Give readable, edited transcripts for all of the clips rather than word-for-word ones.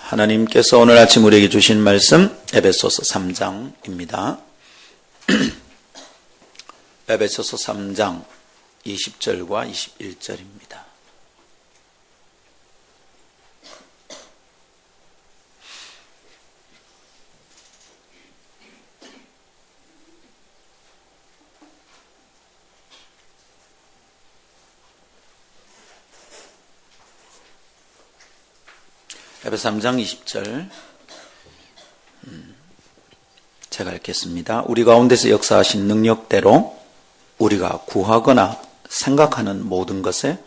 하나님께서 오늘 아침 우리에게 주신 말씀 에베소서 3장입니다. 에베소서 3장 20절과 21절입니다. 에베소 3장 20절 제가 읽겠습니다. 우리 가운데서 역사하신 능력대로 우리가 구하거나 생각하는 모든 것에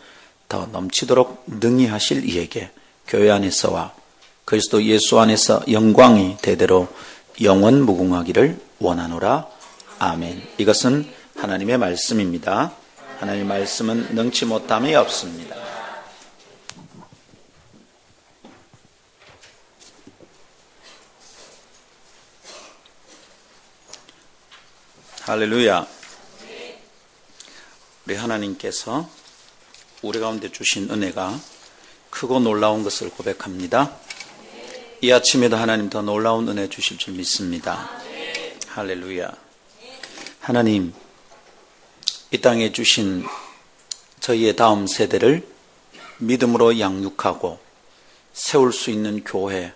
더 넘치도록 능히 하실 이에게 교회 안에서와 그리스도 예수 안에서 영광이 대대로 영원 무궁하기를 원하노라. 아멘. 이것은 하나님의 말씀입니다. 하나님의 말씀은 능치 못함이 없습니다. 할렐루야. 우리 하나님께서 우리 가운데 주신 은혜가 크고 놀라운 것을 고백합니다. 이 아침에도 하나님 더 놀라운 은혜 주실 줄 믿습니다. 할렐루야. 하나님, 이 땅에 주신 저희의 다음 세대를 믿음으로 양육하고 세울 수 있는 교회,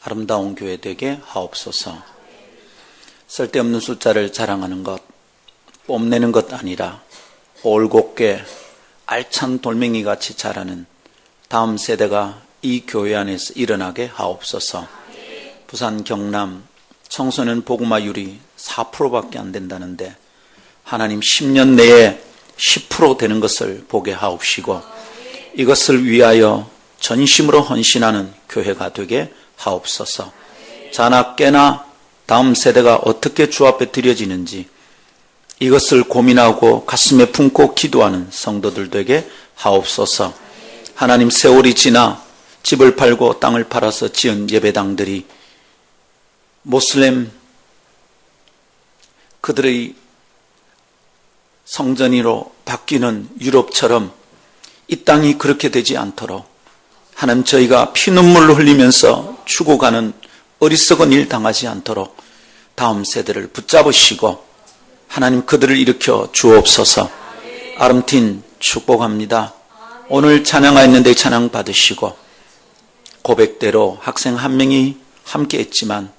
아름다운 교회 되게 하옵소서. 쓸데없는 숫자를 자랑하는 것, 뽐내는 것 아니라 올곧게 알찬 돌멩이같이 자라는 다음 세대가 이 교회 안에서 일어나게 하옵소서. 부산 경남 청소년 복음화율이 4%밖에 안 된다는데 하나님 10년 내에 10% 되는 것을 보게 하옵시고 이것을 위하여 전심으로 헌신하는 교회가 되게 하옵소서. 자나 깨나 다음 세대가 어떻게 주 앞에 드려지는지 이것을 고민하고 가슴에 품고 기도하는 성도들 되게 하옵소서. 하나님, 세월이 지나 집을 팔고 땅을 팔아서 지은 예배당들이 모슬렘 그들의 성전으로 바뀌는 유럽처럼 이 땅이 그렇게 되지 않도록 하나님, 저희가 피눈물을 흘리면서 죽어가는 어리석은 일 당하지 않도록 다음 세대를 붙잡으시고 하나님 그들을 일으켜 주옵소서. 아름틴 축복합니다. 오늘 찬양하였는데 찬양 받으시고 고백대로 학생 한 명이 함께 했지만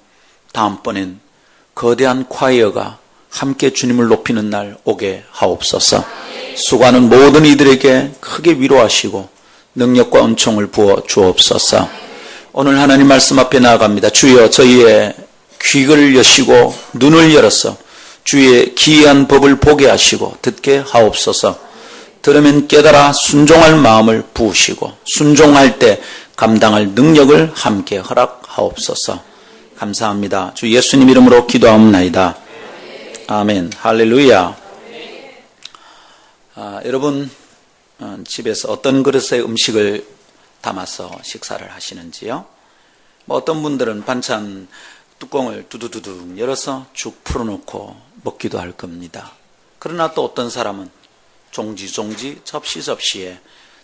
다음번엔 거대한 콰이어가 함께 주님을 높이는 날 오게 하옵소서. 수고하는 모든 이들에게 크게 위로하시고 능력과 은총을 부어 주옵소서. 오늘 하나님 말씀 앞에 나아갑니다. 주여, 저희의 귀를 여시고 눈을 열어서 주의 기이한 법을 보게 하시고 듣게 하옵소서. 들으면 깨달아 순종할 마음을 부으시고 순종할 때 감당할 능력을 함께 허락하옵소서. 감사합니다. 주 예수님 이름으로 기도하옵나이다. 아멘. 할렐루야. 여러분 집에서 어떤 그릇에 음식을 담아서 식사를 하시는지요? 어떤 분들은 반찬 뚜껑을 두두두둑 열어서 쭉 풀어놓고 먹기도 할 겁니다. 그러나 또 어떤 사람은 종지 접시에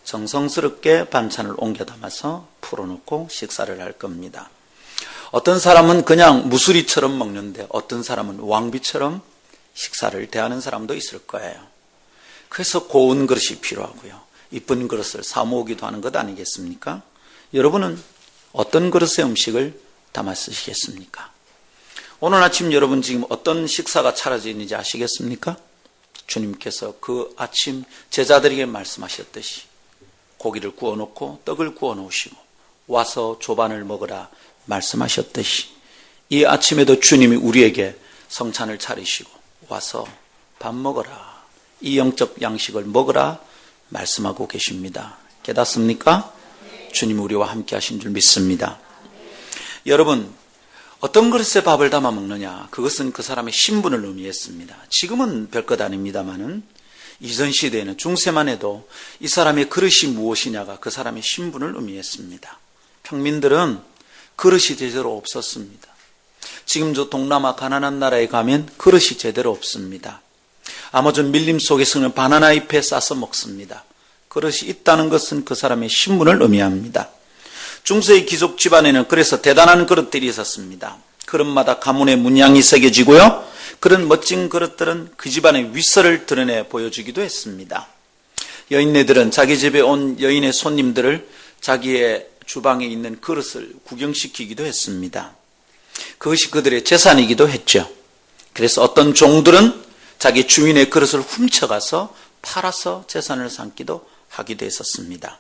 정성스럽게 반찬을 옮겨 담아서 풀어놓고 식사를 할 겁니다. 어떤 사람은 그냥 무수리처럼 먹는데 어떤 사람은 왕비처럼 식사를 대하는 사람도 있을 거예요. 그래서 고운 그릇이 필요하고요. 이쁜 그릇을 사 모으기도 하는 것 아니겠습니까? 여러분은 어떤 그릇의 음식을 담아 쓰시겠습니까? 오늘 아침 여러분 지금 어떤 식사가 차려져 있는지 아시겠습니까? 주님께서 그 아침 제자들에게 말씀하셨듯이 고기를 구워놓고 떡을 구워놓으시고 와서 조반을 먹으라 말씀하셨듯이 이 아침에도 주님이 우리에게 성찬을 차리시고 와서 밥 먹어라, 이 영적 양식을 먹으라 말씀하고 계십니다. 깨닫습니까? 주님 우리와 함께 하신 줄 믿습니다. 여러분, 어떤 그릇에 밥을 담아 먹느냐, 그것은 그 사람의 신분을 의미했습니다. 지금은 별것 아닙니다만은 이전 시대에는 중세만 해도 이 사람의 그릇이 무엇이냐가 그 사람의 신분을 의미했습니다. 평민들은 그릇이 제대로 없었습니다. 지금 저 동남아 가난한 나라에 가면 그릇이 제대로 없습니다. 아마존 밀림 속에서는 바나나 잎에 싸서 먹습니다. 그릇이 있다는 것은 그 사람의 신분을 의미합니다. 중세의 귀족 집안에는 그래서 대단한 그릇들이 있었습니다. 그릇마다 가문의 문양이 새겨지고요. 그런 멋진 그릇들은 그 집안의 위세를 드러내 보여주기도 했습니다. 여인네들은 자기 집에 온 여인의 손님들을 자기의 주방에 있는 그릇을 구경시키기도 했습니다. 그것이 그들의 재산이기도 했죠. 그래서 어떤 종들은 자기 주인의 그릇을 훔쳐가서 팔아서 재산을 삼기도 하기도 했었습니다.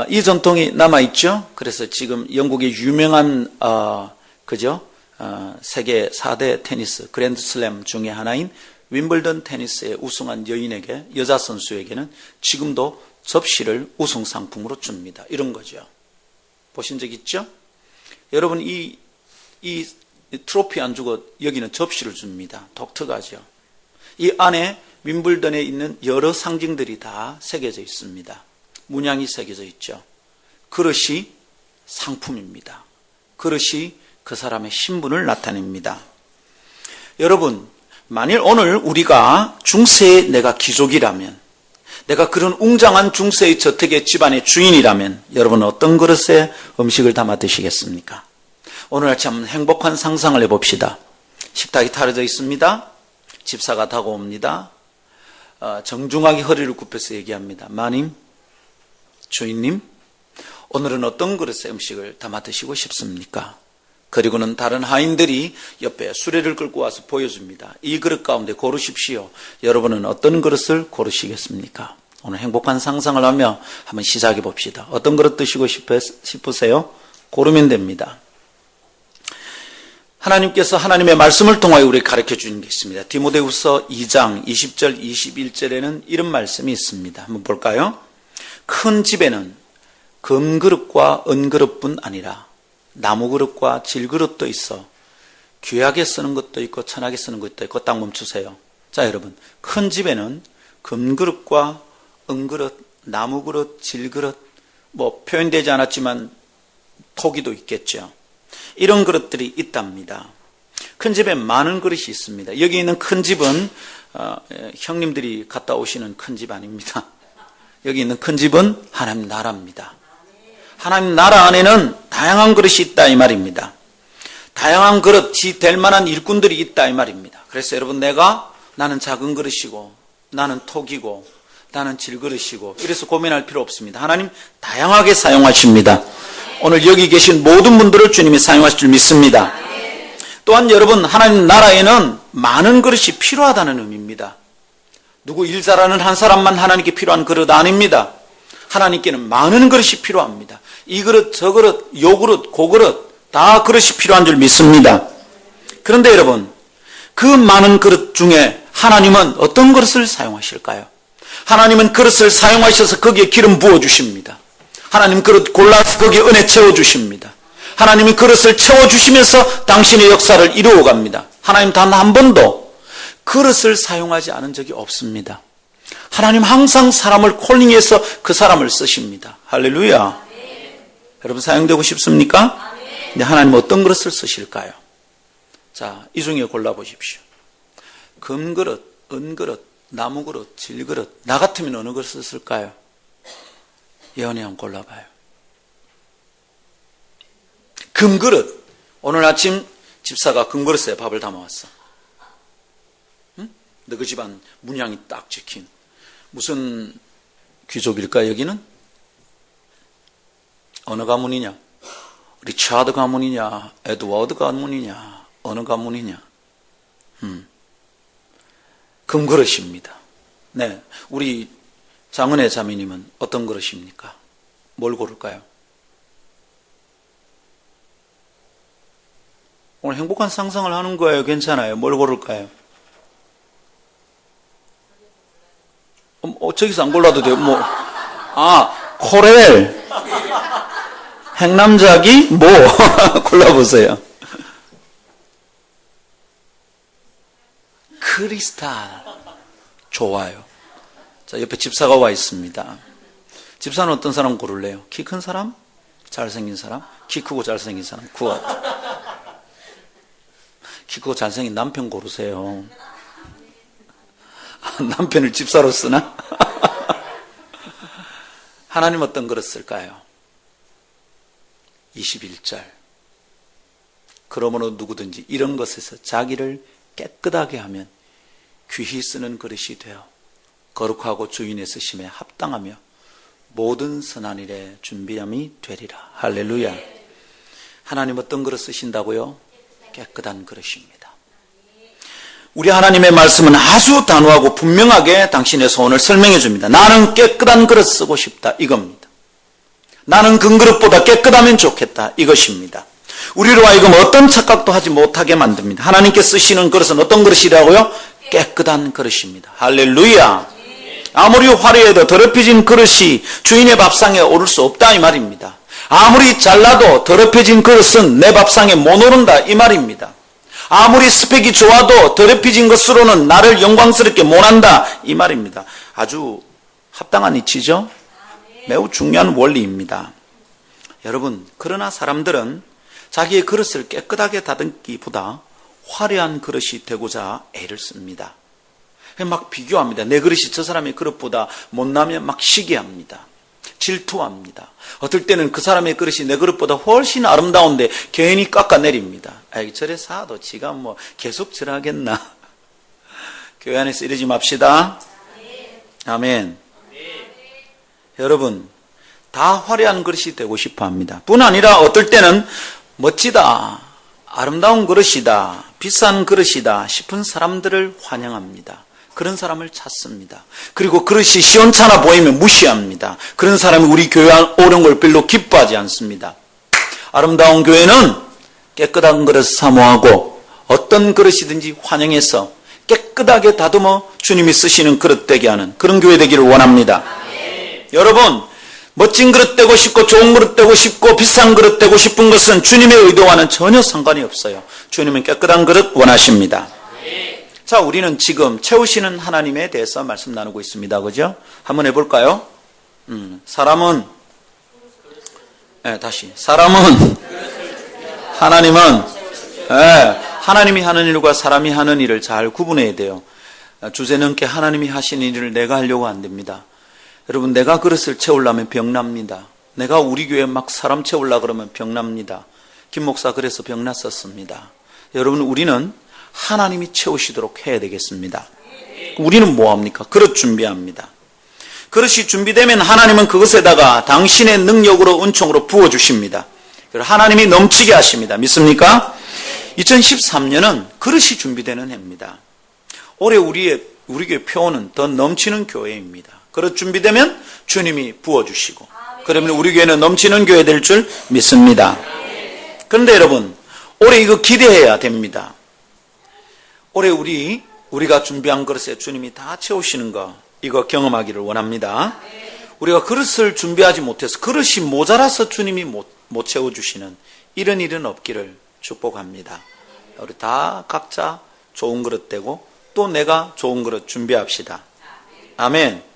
이 전통이 남아있죠. 그래서 지금 영국의 유명한 세계 4대 테니스 그랜드슬램 중에 하나인 윈블던 테니스에 우승한 여자 선수에게는 지금도 접시를 우승 상품으로 줍니다. 이런 거죠. 보신 적 있죠? 여러분 이 트로피 안 주고 여기는 접시를 줍니다. 독특하죠. 이 안에 윈블던에 있는 여러 상징들이 다 새겨져 있습니다. 문양이 새겨져 있죠. 그릇이 상품입니다. 그릇이 그 사람의 신분을 나타냅니다. 여러분, 만일 오늘 우리가 중세의 내가 귀족이라면, 내가 그런 웅장한 중세의 저택의 집안의 주인이라면 여러분은 어떤 그릇에 음식을 담아 드시겠습니까? 오늘 아침 한번 행복한 상상을 해봅시다. 식탁이 차려져 있습니다. 집사가 다가옵니다. 정중하게 허리를 굽혀서 얘기합니다. 마님, 주인님, 오늘은 어떤 그릇에 음식을 담아 드시고 싶습니까? 그리고는 다른 하인들이 옆에 수레를 끌고 와서 보여줍니다. 이 그릇 가운데 고르십시오. 여러분은 어떤 그릇을 고르시겠습니까? 오늘 행복한 상상을 하며 한번 시작해 봅시다. 어떤 그릇 드시고 싶으세요? 고르면 됩니다. 하나님께서 하나님의 말씀을 통하여 우리에게 가르쳐 주는 게 있습니다. 디모데후서 2장 20절 21절에는 이런 말씀이 있습니다. 한번 볼까요? 큰 집에는 금그릇과 은그릇뿐 아니라 나무그릇과 질그릇도 있어 귀하게 쓰는 것도 있고 천하게 쓰는 것도 있고. 딱 멈추세요. 자, 여러분, 큰 집에는 금그릇과 은그릇, 나무그릇, 질그릇, 표현되지 않았지만 토기도 있겠죠. 이런 그릇들이 있답니다. 큰 집에 많은 그릇이 있습니다. 여기 있는 큰 집은 형님들이 갔다 오시는 큰 집 아닙니다. 여기 있는 큰 집은 하나님 나라입니다. 하나님 나라 안에는 다양한 그릇이 있다 이 말입니다. 다양한 그릇이 될 만한 일꾼들이 있다 이 말입니다. 그래서 여러분, 나는 작은 그릇이고 나는 톡이고 나는 질그릇이고 이래서 고민할 필요 없습니다. 하나님 다양하게 사용하십니다. 오늘 여기 계신 모든 분들을 주님이 사용하실 줄 믿습니다. 또한 여러분, 하나님 나라에는 많은 그릇이 필요하다는 의미입니다. 누구 일 잘하는 한 사람만 하나님께 필요한 그릇 아닙니다. 하나님께는 많은 그릇이 필요합니다. 이 그릇, 저 그릇, 요 그릇, 고 그릇 다 그릇이 필요한 줄 믿습니다. 그런데 여러분, 그 많은 그릇 중에 하나님은 어떤 그릇을 사용하실까요? 하나님은 그릇을 사용하셔서 거기에 기름 부어주십니다. 하나님 그릇 골라서 거기에 은혜 채워주십니다. 하나님이 그릇을 채워주시면서 당신의 역사를 이루어갑니다. 하나님 단 한 번도 그릇을 사용하지 않은 적이 없습니다. 하나님 항상 사람을 콜링해서 그 사람을 쓰십니다. 할렐루야. 여러분, 사용되고 싶습니까? 근데 하나님 어떤 그릇을 쓰실까요? 자, 이 중에 골라보십시오. 금그릇, 은그릇, 나무그릇, 질그릇. 나 같으면 어느 그릇을 쓸까요? 예언이 한번 골라봐요. 금그릇. 오늘 아침 집사가 금그릇에 밥을 담아왔어. 응? 너 그 집안 문양이 딱 지킨 무슨 귀족일까? 여기는 어느 가문이냐? 리차드 가문이냐? 에드워드 가문이냐? 어느 가문이냐? 금그릇입니다. 네, 우리 장은혜 자매님은 어떤 그릇입니까? 뭘 고를까요? 오늘 행복한 상상을 하는 거예요. 괜찮아요. 뭘 고를까요? 저기서 안 골라도 돼요. 코렐, 행남자기, 골라보세요. 크리스탈. 좋아요. 자, 옆에 집사가 와 있습니다. 집사는 어떤 사람 고를래요? 키 큰 사람? 잘생긴 사람? 키 크고 잘생긴 사람? 굿. 키 크고 잘생긴 남편 고르세요. 남편을 집사로 쓰나? 하나님 어떤 그릇 쓸까요? 21절. 그러므로 누구든지 이런 것에서 자기를 깨끗하게 하면 귀히 쓰는 그릇이 되어 거룩하고 주인의 쓰심에 합당하며 모든 선한 일에 준비함이 되리라. 할렐루야. 하나님 어떤 그릇 쓰신다고요? 깨끗한 그릇입니다. 우리 하나님의 말씀은 아주 단호하고 분명하게 당신의 소원을 설명해 줍니다. 나는 깨끗한 그릇 쓰고 싶다, 이겁니다. 나는 금 그릇보다 깨끗하면 좋겠다, 이것입니다. 우리로 하여금 어떤 착각도 하지 못하게 만듭니다. 하나님께 쓰시는 그릇은 어떤 그릇이라고요? 깨끗한 그릇입니다. 할렐루야. 아무리 화려해도 더럽혀진 그릇이 주인의 밥상에 오를 수 없다, 이 말입니다. 아무리 잘나도 더럽혀진 그릇은 내 밥상에 못 오른다, 이 말입니다. 아무리 스펙이 좋아도 더럽혀진 것으로는 나를 영광스럽게 못한다, 이 말입니다. 아주 합당한 이치죠? 매우 중요한 원리입니다. 여러분, 그러나 사람들은 자기의 그릇을 깨끗하게 다듬기보다 화려한 그릇이 되고자 애를 씁니다. 막 비교합니다. 내 그릇이 저 사람의 그릇보다 못나면 막 시기합니다. 질투합니다. 어떨 때는 그 사람의 그릇이 내 그릇보다 훨씬 아름다운데 괜히 깎아내립니다. 저래 사도 지가 뭐 계속 저러겠나. 교회 안에서 이러지 맙시다. 아멘. 여러분, 다 화려한 그릇이 되고 싶어 합니다. 뿐 아니라 어떨 때는 멋지다, 아름다운 그릇이다, 비싼 그릇이다 싶은 사람들을 환영합니다. 그런 사람을 찾습니다. 그리고 그릇이 시원찮아 보이면 무시합니다. 그런 사람이 우리 교회 오는 걸 별로 기뻐하지 않습니다. 아름다운 교회는 깨끗한 그릇 사모하고 어떤 그릇이든지 환영해서 깨끗하게 다듬어 주님이 쓰시는 그릇 되게 하는 그런 교회 되기를 원합니다. 여러분, 멋진 그릇 되고 싶고 좋은 그릇 되고 싶고 비싼 그릇 되고 싶은 것은 주님의 의도와는 전혀 상관이 없어요. 주님은 깨끗한 그릇 원하십니다. 자, 우리는 지금 채우시는 하나님에 대해서 말씀 나누고 있습니다. 그죠? 한번 해볼까요? 사람은 하나님은 하나님이 하는 일과 사람이 하는 일을 잘 구분해야 돼요. 주제 넘게 하나님이 하시는 일을 내가 하려고 안 됩니다. 여러분, 내가 그릇을 채우려면 병납니다. 내가 우리 교회 막 사람 채우려고 그러면 병납니다. 김 목사 그래서 병났었습니다. 여러분, 우리는 하나님이 채우시도록 해야 되겠습니다. 우리는 뭐합니까? 그릇 준비합니다. 그릇이 준비되면 하나님은 그것에다가 당신의 능력으로 은총으로 부어주십니다. 하나님이 넘치게 하십니다. 믿습니까? 2013년은 그릇이 준비되는 해입니다. 올해 우리 교회 표어는 더 넘치는 교회입니다. 그릇 준비되면 주님이 부어주시고, 그러면 우리 교회는 넘치는 교회 될 줄 믿습니다. 그런데 여러분, 올해 이거 기대해야 됩니다. 올해 우리가 준비한 그릇에 주님이 다 채우시는 거, 이거 경험하기를 원합니다. 우리가 그릇을 준비하지 못해서 그릇이 모자라서 주님이 못 채워주시는 이런 일은 없기를 축복합니다. 우리 다 각자 좋은 그릇 되고 또 내가 좋은 그릇 준비합시다. 아멘.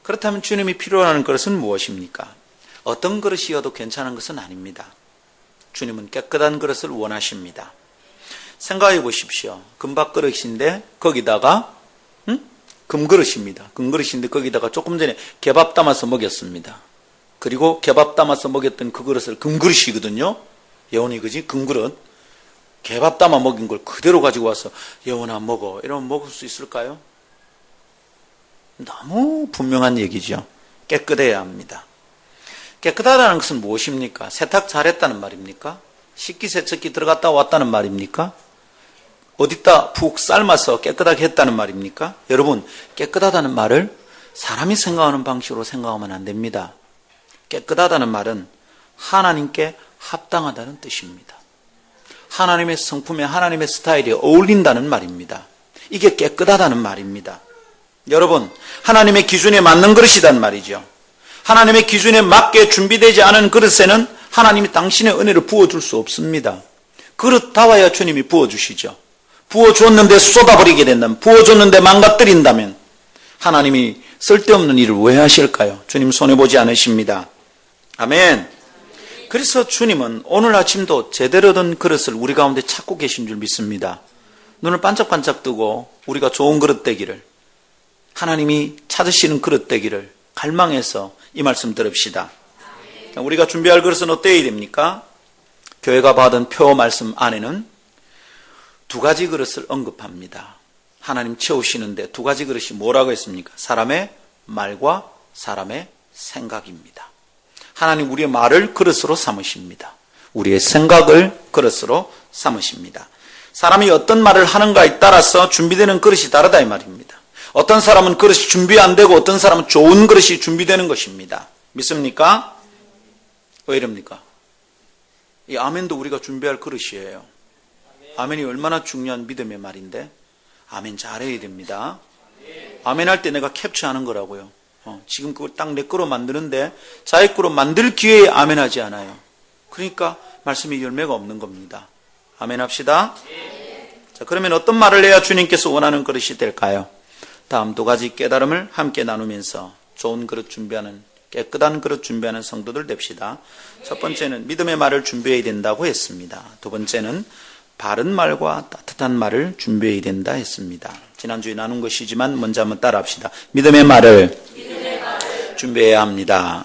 그렇다면 주님이 필요로 하는 그릇은 무엇입니까? 어떤 그릇이어도 괜찮은 것은 아닙니다. 주님은 깨끗한 그릇을 원하십니다. 생각해 보십시오. 금밥그릇인데 거기다가 금그릇입니다. 금그릇인데 거기다가 조금 전에 개밥 담아서 먹였습니다. 그리고 개밥 담아서 먹였던 그 그릇을 금그릇이거든요. 여원이 그지? 금그릇. 개밥 담아 먹인 걸 그대로 가지고 와서 여원아 먹어. 이러면 먹을 수 있을까요? 너무 분명한 얘기죠. 깨끗해야 합니다. 깨끗하다는 것은 무엇입니까? 세탁 잘했다는 말입니까? 식기세척기 들어갔다 왔다는 말입니까? 어디다 푹 삶아서 깨끗하게 했다는 말입니까? 여러분, 깨끗하다는 말을 사람이 생각하는 방식으로 생각하면 안 됩니다. 깨끗하다는 말은 하나님께 합당하다는 뜻입니다. 하나님의 성품에 하나님의 스타일에 어울린다는 말입니다. 이게 깨끗하다는 말입니다. 여러분, 하나님의 기준에 맞는 그릇이란 말이죠. 하나님의 기준에 맞게 준비되지 않은 그릇에는 하나님이 당신의 은혜를 부어줄 수 없습니다. 그릇 다 와야 주님이 부어주시죠. 부어주었는데 쏟아버리게 된다면, 부어줬는데 망가뜨린다면 하나님이 쓸데없는 일을 왜 하실까요? 주님 손해보지 않으십니다. 아멘. 그래서 주님은 오늘 아침도 제대로 된 그릇을 우리 가운데 찾고 계신 줄 믿습니다. 눈을 반짝반짝 뜨고 우리가 좋은 그릇 되기를, 하나님이 찾으시는 그릇 되기를 갈망해서 이 말씀 들읍시다. 우리가 준비할 그릇은 어때야 됩니까? 교회가 받은 표 말씀 안에는 두 가지 그릇을 언급합니다. 하나님 채우시는데 두 가지 그릇이 뭐라고 했습니까? 사람의 말과 사람의 생각입니다. 하나님 우리의 말을 그릇으로 삼으십니다. 우리의 생각을 그릇으로 삼으십니다. 사람이 어떤 말을 하는가에 따라서 준비되는 그릇이 다르다 이 말입니다. 어떤 사람은 그릇이 준비 안 되고 어떤 사람은 좋은 그릇이 준비되는 것입니다. 믿습니까? 왜 이럽니까? 이 아멘도 우리가 준비할 그릇이에요. 아멘이 얼마나 중요한 믿음의 말인데 아멘 잘해야 됩니다. 아멘 할 때 내가 캡처하는 거라고요. 지금 그걸 딱 내 거로 만드는데 자기 거로 만들 기회에 아멘 하지 않아요. 그러니까 말씀이 열매가 없는 겁니다. 아멘 합시다. 자, 그러면 어떤 말을 해야 주님께서 원하는 그릇이 될까요? 다음 두 가지 깨달음을 함께 나누면서 좋은 그릇 준비하는, 깨끗한 그릇 준비하는 성도들 됩시다. 첫 번째는 믿음의 말을 준비해야 된다고 했습니다. 두 번째는 바른 말과 따뜻한 말을 준비해야 된다 했습니다. 지난주에 나눈 것이지만 먼저 한번 따라 합시다. 믿음의 말을 준비해야 합니다.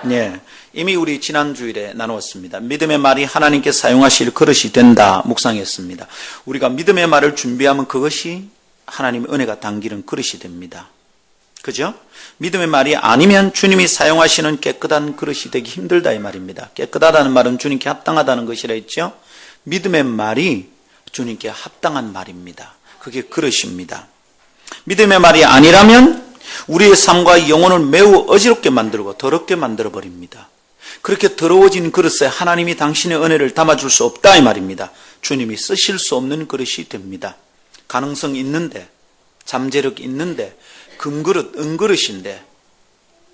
네, 이미 우리 지난주일에 나누었습니다. 믿음의 말이 하나님께 사용하실 그릇이 된다 묵상했습니다. 우리가 믿음의 말을 준비하면 그것이 하나님의 은혜가 담기는 그릇이 됩니다. 그죠? 믿음의 말이 아니면 주님이 사용하시는 깨끗한 그릇이 되기 힘들다 이 말입니다. 깨끗하다는 말은 주님께 합당하다는 것이라 했죠. 믿음의 말이 주님께 합당한 말입니다. 그게 그릇입니다. 믿음의 말이 아니라면 우리의 삶과 영혼을 매우 어지럽게 만들고 더럽게 만들어 버립니다. 그렇게 더러워진 그릇에 하나님이 당신의 은혜를 담아줄 수 없다 이 말입니다. 주님이 쓰실 수 없는 그릇이 됩니다. 가능성 있는데, 잠재력 있는데, 금그릇, 은그릇인데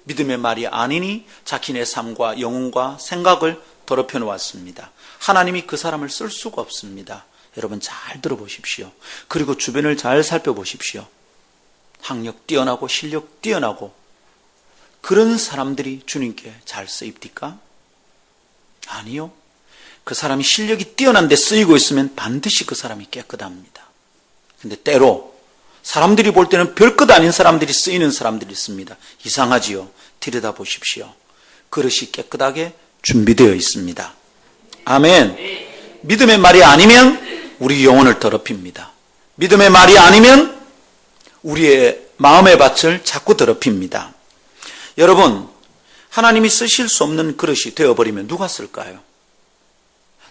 믿음의 말이 아니니 자기네 삶과 영혼과 생각을 더럽혀 놓았습니다. 하나님이 그 사람을 쓸 수가 없습니다. 여러분 잘 들어보십시오. 그리고 주변을 잘 살펴보십시오. 학력 뛰어나고 실력 뛰어나고 그런 사람들이 주님께 잘 쓰입니까? 아니요. 그 사람이 실력이 뛰어난데 쓰이고 있으면 반드시 그 사람이 깨끗합니다. 근데 때로 사람들이 볼 때는 별것 아닌 사람들이 쓰이는 사람들이 있습니다. 이상하지요? 들여다보십시오. 그릇이 깨끗하게 준비되어 있습니다. 아멘. 믿음의 말이 아니면 우리 영혼을 더럽힙니다. 믿음의 말이 아니면 우리의 마음의 밭을 자꾸 더럽힙니다. 여러분, 하나님이 쓰실 수 없는 그릇이 되어버리면 누가 쓸까요?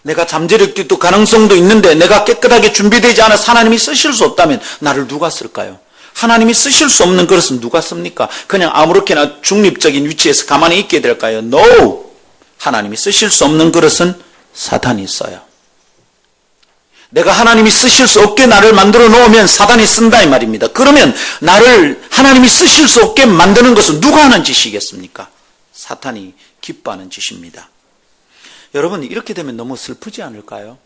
내가 잠재력도 있고 가능성도 있는데 내가 깨끗하게 준비되지 않아서 하나님이 쓰실 수 없다면 나를 누가 쓸까요? 하나님이 쓰실 수 없는 그릇은 누가 씁니까? 그냥 아무렇게나 중립적인 위치에서 가만히 있게 될까요? No! 하나님이 쓰실 수 없는 그릇은 사탄이 써요. 내가 하나님이 쓰실 수 없게 나를 만들어 놓으면 사탄이 쓴다 이 말입니다. 그러면 나를 하나님이 쓰실 수 없게 만드는 것은 누가 하는 짓이겠습니까? 사탄이 기뻐하는 짓입니다. 여러분 이렇게 되면 너무 슬프지 않을까요?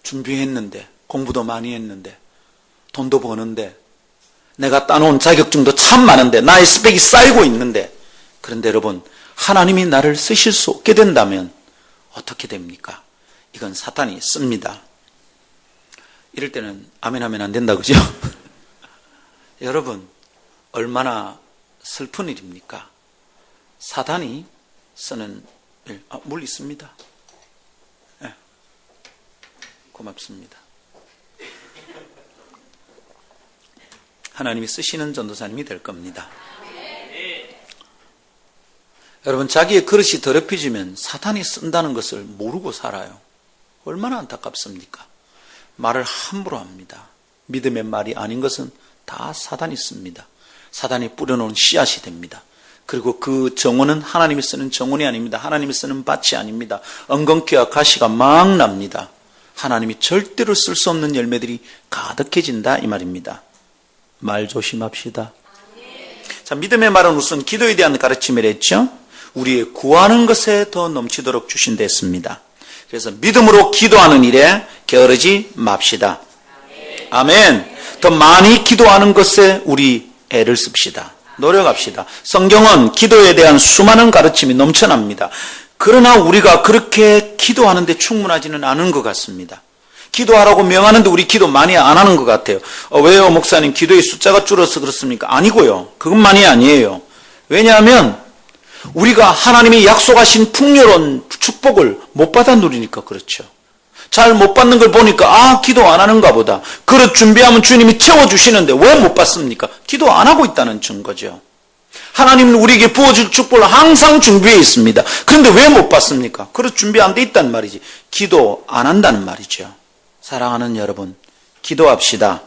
준비했는데 공부도 많이 했는데 돈도 버는데 내가 따놓은 자격증도 참 많은데 나의 스펙이 쌓이고 있는데 그런데 여러분 하나님이 나를 쓰실 수 없게 된다면 어떻게 됩니까? 이건 사탄이 씁니다. 이럴 때는 아멘 하면 안 된다 그죠? 여러분 얼마나 슬픈 일입니까? 사탄이 쓰는 일. 물 있습니다. 네. 고맙습니다. 하나님이 쓰시는 전도사님이 될 겁니다. 여러분 자기의 그릇이 더럽혀지면 사탄이 쓴다는 것을 모르고 살아요. 얼마나 안타깝습니까? 말을 함부로 합니다. 믿음의 말이 아닌 것은 다 사탄이 씁니다. 사탄이 뿌려놓은 씨앗이 됩니다. 그리고 그 정원은 하나님이 쓰는 정원이 아닙니다. 하나님이 쓰는 밭이 아닙니다. 엉겅퀴와 가시가 막 납니다. 하나님이 절대로 쓸 수 없는 열매들이 가득해진다 이 말입니다. 말 조심합시다. 자, 믿음의 말은 우선 기도에 대한 가르침을 했죠. 우리의 구하는 것에 더 넘치도록 주신다 했습니다. 그래서 믿음으로 기도하는 일에 게으르지 맙시다. 아멘. 더 많이 기도하는 것에 우리 애를 씁시다. 노력합시다. 성경은 기도에 대한 수많은 가르침이 넘쳐납니다. 그러나 우리가 그렇게 기도하는데 충분하지는 않은 것 같습니다. 기도하라고 명하는데 우리 기도 많이 안 하는 것 같아요. 왜요 목사님 기도의 숫자가 줄어서 그렇습니까? 아니고요. 그것만이 아니에요. 왜냐하면 우리가 하나님이 약속하신 풍요로운 축복을 못 받아 누리니까 그렇죠. 잘 못 받는 걸 보니까 기도 안 하는가 보다. 그릇 준비하면 주님이 채워주시는데 왜 못 받습니까? 기도 안 하고 있다는 증거죠. 하나님은 우리에게 부어줄 축복을 항상 준비해 있습니다. 그런데 왜 못 받습니까? 그릇 준비 안 돼 있단 말이지. 기도 안 한다는 말이죠. 사랑하는 여러분, 기도합시다.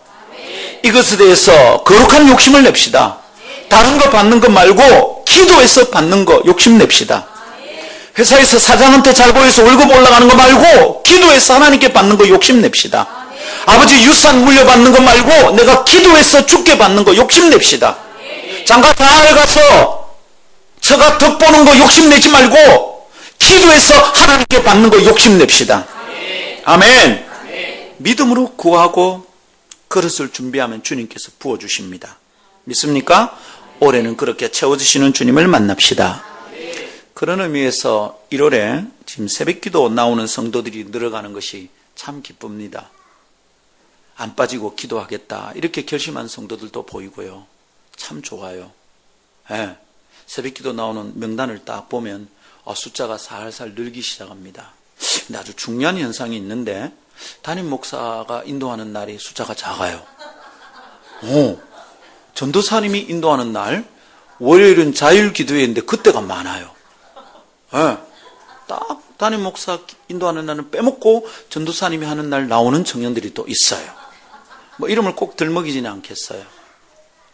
이것에 대해서 거룩한 욕심을 냅시다. 다른 거 받는 거 말고 기도해서 받는 거 욕심냅시다. 회사에서 사장한테 잘 보여서 월급 올라가는 거 말고 기도해서 하나님께 받는 거 욕심냅시다. 아버지 유산 물려받는 거 말고 내가 기도해서 죽게 받는 거 욕심냅시다. 장가 다을 가서 처가 덕 보는 거 욕심내지 말고 기도해서 하나님께 받는 거 욕심냅시다. 아멘. 믿음으로 구하고 그릇을 준비하면 주님께서 부어주십니다. 믿습니까? 올해는 그렇게 채워주시는 주님을 만납시다. 그런 의미에서 1월에 지금 새벽기도 나오는 성도들이 늘어가는 것이 참 기쁩니다. 안 빠지고 기도하겠다 이렇게 결심한 성도들도 보이고요. 참 좋아요. 네. 새벽기도 나오는 명단을 딱 보면 숫자가 살살 늘기 시작합니다. 근데 아주 중요한 현상이 있는데 담임 목사가 인도하는 날이 숫자가 작아요. 전도사님이 인도하는 날 월요일은 자율기도회인데 그때가 많아요. 네. 딱 담임 목사 인도하는 날은 빼먹고 전도사님이 하는 날 나오는 청년들이 또 있어요. 뭐 이름을 꼭 들먹이지는 않겠어요.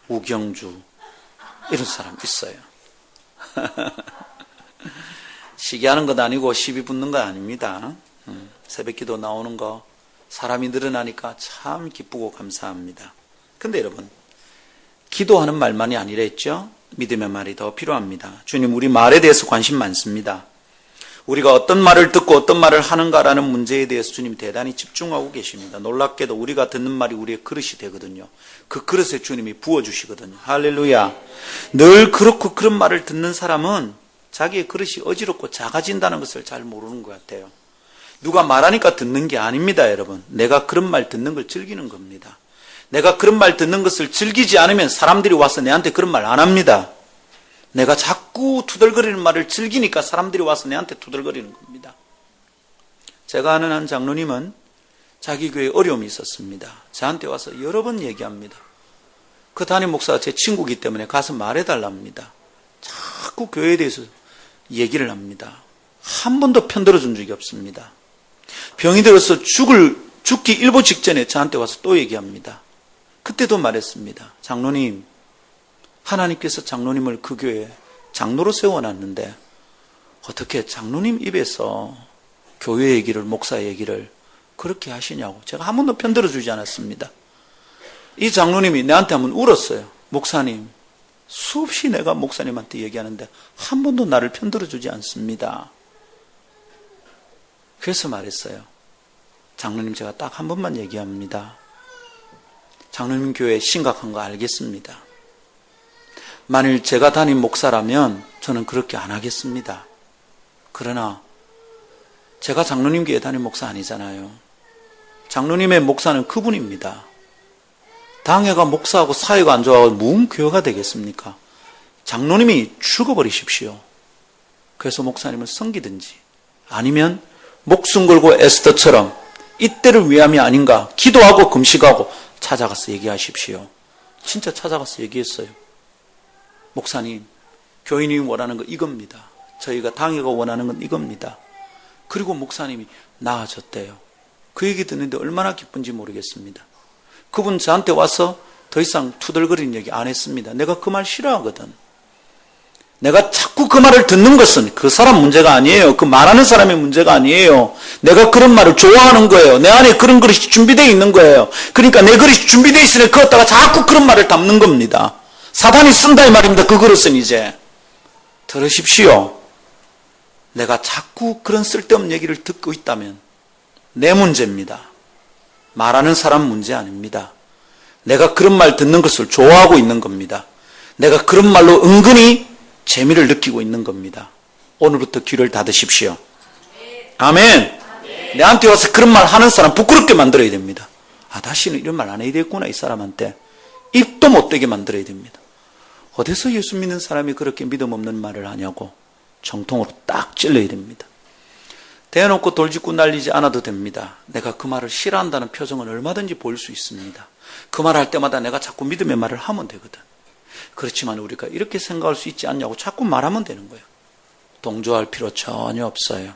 우경주 이런 사람 있어요. 시기하는 것 아니고 시비 붙는 거 아닙니다. 새벽기도 나오는 거 사람이 늘어나니까 참 기쁘고 감사합니다. 근데 여러분 기도하는 말만이 아니라 했죠. 믿음의 말이 더 필요합니다. 주님 우리 말에 대해서 관심 많습니다. 우리가 어떤 말을 듣고 어떤 말을 하는가라는 문제에 대해서 주님이 대단히 집중하고 계십니다. 놀랍게도 우리가 듣는 말이 우리의 그릇이 되거든요. 그 그릇에 주님이 부어주시거든요. 할렐루야. 늘 그렇고 그런 말을 듣는 사람은 자기의 그릇이 어지럽고 작아진다는 것을 잘 모르는 것 같아요. 누가 말하니까 듣는 게 아닙니다, 여러분. 내가 그런 말 듣는 걸 즐기는 겁니다. 내가 그런 말 듣는 것을 즐기지 않으면 사람들이 와서 내한테 그런 말 안 합니다. 내가 자꾸 투덜거리는 말을 즐기니까 사람들이 와서 내한테 투덜거리는 겁니다. 제가 아는 한 장로님은 자기 교회에 어려움이 있었습니다. 저한테 와서 여러 번 얘기합니다. 그 담임 목사가 제 친구이기 때문에 가서 말해달랍니다. 자꾸 교회에 대해서 얘기를 합니다. 한 번도 편들어준 적이 없습니다. 병이 들어서 죽기 일보 직전에 저한테 와서 또 얘기합니다. 그때도 말했습니다. 장로님, 하나님께서 장로님을 그 교회에 장로로 세워놨는데 어떻게 장로님 입에서 교회 얘기를, 목사 얘기를 그렇게 하시냐고. 제가 한 번도 편들어주지 않았습니다. 이 장로님이 내한테 한번 울었어요. 목사님, 수없이 내가 목사님한테 얘기하는데 한 번도 나를 편들어주지 않습니다. 그래서 말했어요. 장로님, 제가 딱 한 번만 얘기합니다. 장로님 교회 심각한 거 알겠습니다. 만일 제가 담임 목사라면 저는 그렇게 안 하겠습니다. 그러나 제가 장로님 교회 담임 목사 아니잖아요. 장로님의 목사는 그분입니다. 당회가 목사하고 사회가 안 좋아하고 무슨 교회가 되겠습니까? 장로님이 죽어버리십시오. 그래서 목사님을 섬기든지 아니면 목숨 걸고 에스더처럼 이때를 위함이 아닌가 기도하고 금식하고 찾아가서 얘기하십시오. 진짜 찾아가서 얘기했어요. 목사님, 교인이 원하는 거 이겁니다. 저희가 당회가 원하는 건 이겁니다. 그리고 목사님이 나아졌대요. 그 얘기 듣는데 얼마나 기쁜지 모르겠습니다. 그분 저한테 와서 더 이상 투덜거리는 얘기 안 했습니다. 내가 그 말 싫어하거든. 내가 자꾸 그 말을 듣는 것은 그 사람 문제가 아니에요. 그 말하는 사람의 문제가 아니에요. 내가 그런 말을 좋아하는 거예요. 내 안에 그런 그릇이 준비되어 있는 거예요. 그러니까 내 그릇이 준비되어 있으니 그것다가 자꾸 그런 말을 담는 겁니다. 사단이 쓴다 이 말입니다. 그 그릇은 이제. 들으십시오. 내가 자꾸 그런 쓸데없는 얘기를 듣고 있다면 내 문제입니다. 말하는 사람 문제 아닙니다. 내가 그런 말 듣는 것을 좋아하고 있는 겁니다. 내가 그런 말로 은근히 재미를 느끼고 있는 겁니다. 오늘부터 귀를 닫으십시오. 아멘. 내한테 와서 그런 말 하는 사람 부끄럽게 만들어야 됩니다. 다시는 이런 말 안 해야 되겠구나 이 사람한테. 입도 못 대게 만들어야 됩니다. 어디서 예수 믿는 사람이 그렇게 믿음 없는 말을 하냐고 정통으로 딱 찔러야 됩니다. 대놓고 돌직구 날리지 않아도 됩니다. 내가 그 말을 싫어한다는 표정은 얼마든지 보일 수 있습니다. 그 말 할 때마다 내가 자꾸 믿음의 말을 하면 되거든. 그렇지만 우리가 이렇게 생각할 수 있지 않냐고 자꾸 말하면 되는 거예요. 동조할 필요 전혀 없어요.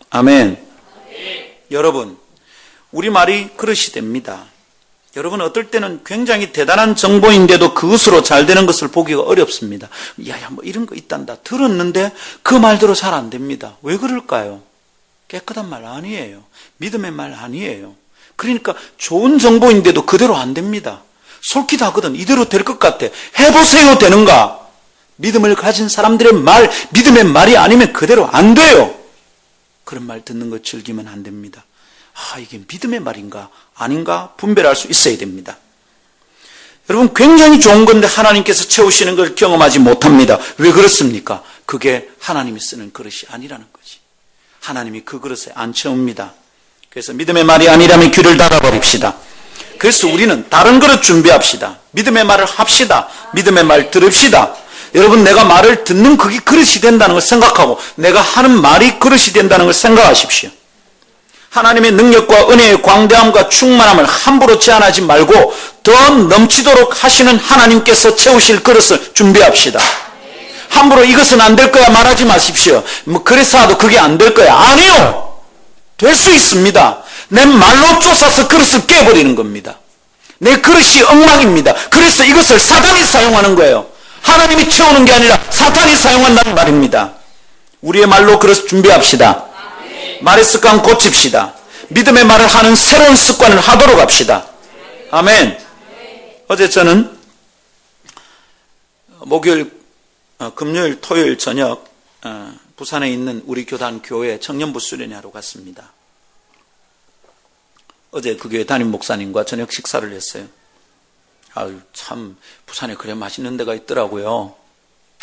아멘. 여러분, 우리 말이 그릇이 됩니다. 여러분, 어떨 때는 굉장히 대단한 정보인데도 그것으로 잘 되는 것을 보기가 어렵습니다. 야야, 뭐 이런 거 있단다. 들었는데 그 말대로 잘 안 됩니다. 왜 그럴까요? 깨끗한 말 아니에요. 믿음의 말 아니에요. 그러니까 좋은 정보인데도 그대로 안 됩니다. 솔깃하거든. 이대로 될 것 같아. 해보세요. 되는가? 믿음을 가진 사람들의 말, 믿음의 말이 아니면 그대로 안 돼요. 그런 말 듣는 거 즐기면 안 됩니다. 아, 이게 믿음의 말인가 아닌가 분별할 수 있어야 됩니다. 여러분, 굉장히 좋은 건데 하나님께서 채우시는 걸 경험하지 못합니다. 왜 그렇습니까? 그게 하나님이 쓰는 그릇이 아니라는 거지. 하나님이 그 그릇에 안 채웁니다. 그래서 믿음의 말이 아니라면 귀를 닫아버립시다. 그래서 우리는 다른 그릇 준비합시다. 믿음의 말을 합시다. 믿음의 말 들읍시다. 여러분, 내가 말을 듣는 그게 그릇이 된다는 걸 생각하고 내가 하는 말이 그릇이 된다는 걸 생각하십시오. 하나님의 능력과 은혜의 광대함과 충만함을 함부로 제한하지 말고 더 넘치도록 하시는 하나님께서 채우실 그릇을 준비합시다. 함부로 이것은 안 될 거야 말하지 마십시오. 뭐 그래서 하도 그게 안 될 거야. 아니요. 될 수 있습니다. 내 말로 쫓아서 그릇을 깨버리는 겁니다. 내 그릇이 엉망입니다. 그래서 이것을 사탄이 사용하는 거예요. 하나님이 채우는 게 아니라 사탄이 사용한다는 말입니다. 우리의 말로 그릇 준비합시다. 말의 습관 고칩시다. 믿음의 말을 하는 새로운 습관을 하도록 합시다. 아멘. 어제 저는 금요일, 토요일 저녁 부산에 있는 우리 교단 교회 청년부 수련회하러 갔습니다. 어제 그 교회 담임 목사님과 저녁 식사를 했어요. 아유, 참 부산에 그래 맛있는 데가 있더라고요.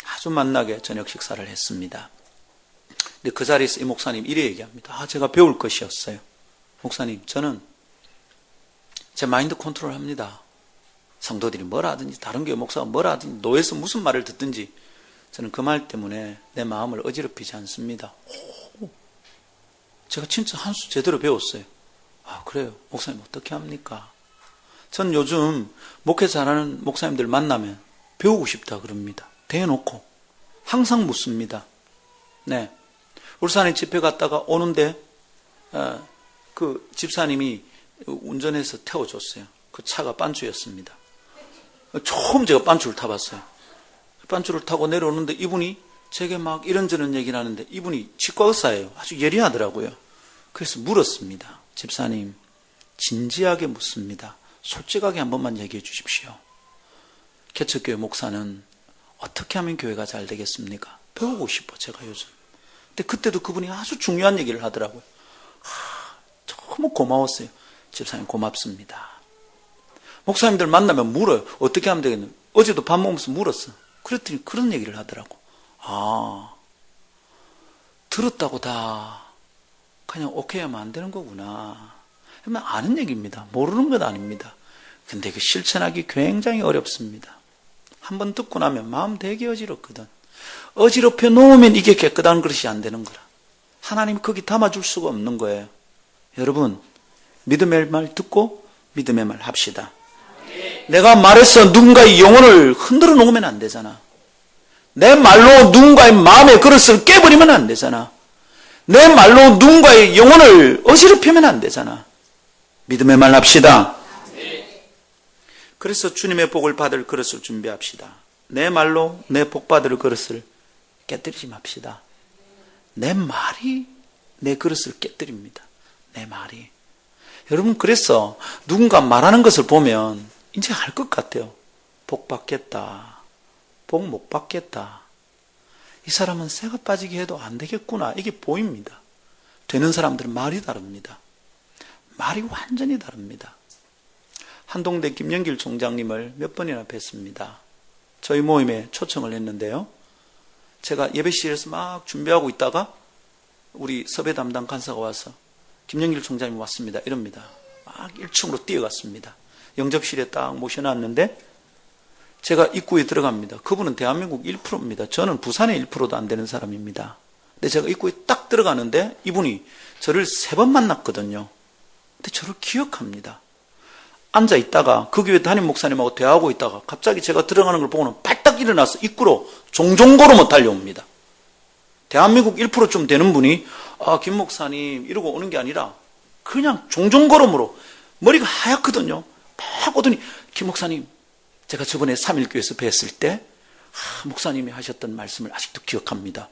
아주 맛나게 저녁 식사를 했습니다. 근데 그 자리에서 이 목사님 이래 얘기합니다. 제가 배울 것이었어요. 목사님, 저는 제 마인드 컨트롤 합니다. 성도들이 뭐라 하든지 다른 교회 목사가 뭐라 하든지 노예에서 무슨 말을 듣든지 저는 그 말 때문에 내 마음을 어지럽히지 않습니다. 제가 진짜 한 수 제대로 배웠어요. 그래요? 목사님 어떻게 합니까? 전 요즘 목회 잘하는 목사님들 만나면 배우고 싶다 그럽니다. 대놓고 항상 묻습니다. 네, 울산에 집회 갔다가 오는데 그 집사님이 운전해서 태워줬어요. 그 차가 반주였습니다. 처음 제가 반주를 타봤어요. 반주를 타고 내려오는데 이분이 제게 막 이런저런 얘기를 하는데 이분이 치과 의사예요. 아주 예리하더라고요. 그래서 물었습니다. 집사님, 진지하게 묻습니다. 솔직하게 한 번만 얘기해 주십시오. 개척교회 목사는 어떻게 하면 교회가 잘 되겠습니까? 배우고 싶어, 제가 요즘. 근데 그때도 그분이 아주 중요한 얘기를 하더라고요. 너무 고마웠어요. 집사님 고맙습니다. 목사님들 만나면 물어요. 어떻게 하면 되겠는지. 어제도 밥 먹으면서 물었어. 그랬더니 그런 얘기를 하더라고. 들었다고 다 그냥 오케이 하면 안 되는 거구나. 그러면 아는 얘기입니다. 모르는 건 아닙니다. 근데 그 실천하기 굉장히 어렵습니다. 한번 듣고 나면 마음 되게 어지럽거든. 어지럽혀 놓으면 이게 깨끗한 그릇이 안 되는 거라. 하나님이 거기 담아줄 수가 없는 거예요. 여러분, 믿음의 말 듣고 믿음의 말 합시다. 내가 말해서 누군가의 영혼을 흔들어 놓으면 안 되잖아. 내 말로 누군가의 마음의 그릇을 깨버리면 안 되잖아. 내 말로 누군가의 영혼을 어지럽히면 안 되잖아. 믿음의 말 합시다. 그래서 주님의 복을 받을 그릇을 준비합시다. 내 말로 내 복 받을 그릇을 깨뜨리지 맙시다. 내 말이 내 그릇을 깨뜨립니다. 내 말이. 여러분, 그래서 누군가 말하는 것을 보면 이제 알 것 같아요. 복 받겠다. 복 못 받겠다. 이 사람은 새가 빠지게 해도 안 되겠구나. 이게 보입니다. 되는 사람들은 말이 다릅니다. 말이 완전히 다릅니다. 한동대 김영길 총장님을 몇 번이나 뵀습니다. 저희 모임에 초청을 했는데요. 제가 예배실에서 막 준비하고 있다가 우리 섭외 담당 간사가 와서 김영길 총장님 왔습니다. 이럽니다. 막 1층으로 뛰어갔습니다. 영접실에 딱 모셔놨는데 제가 입구에 들어갑니다. 그분은 대한민국 1%입니다. 저는 부산의 1%도 안 되는 사람입니다. 근데 제가 입구에 딱 들어가는데 이분이 저를 3번 만났거든요. 근데 저를 기억합니다. 앉아 있다가 그 교회 담임 목사님하고 대화하고 있다가 갑자기 제가 들어가는 걸 보고는 발딱 일어나서 입구로 종종 걸으며 달려옵니다. 대한민국 1%쯤 되는 분이 김 목사님 이러고 오는 게 아니라 그냥 종종 걸음으로 머리가 하얗거든요. 막 오더니 김 목사님, 제가 저번에 3.1교회에서 뵀을 때 목사님이 하셨던 말씀을 아직도 기억합니다.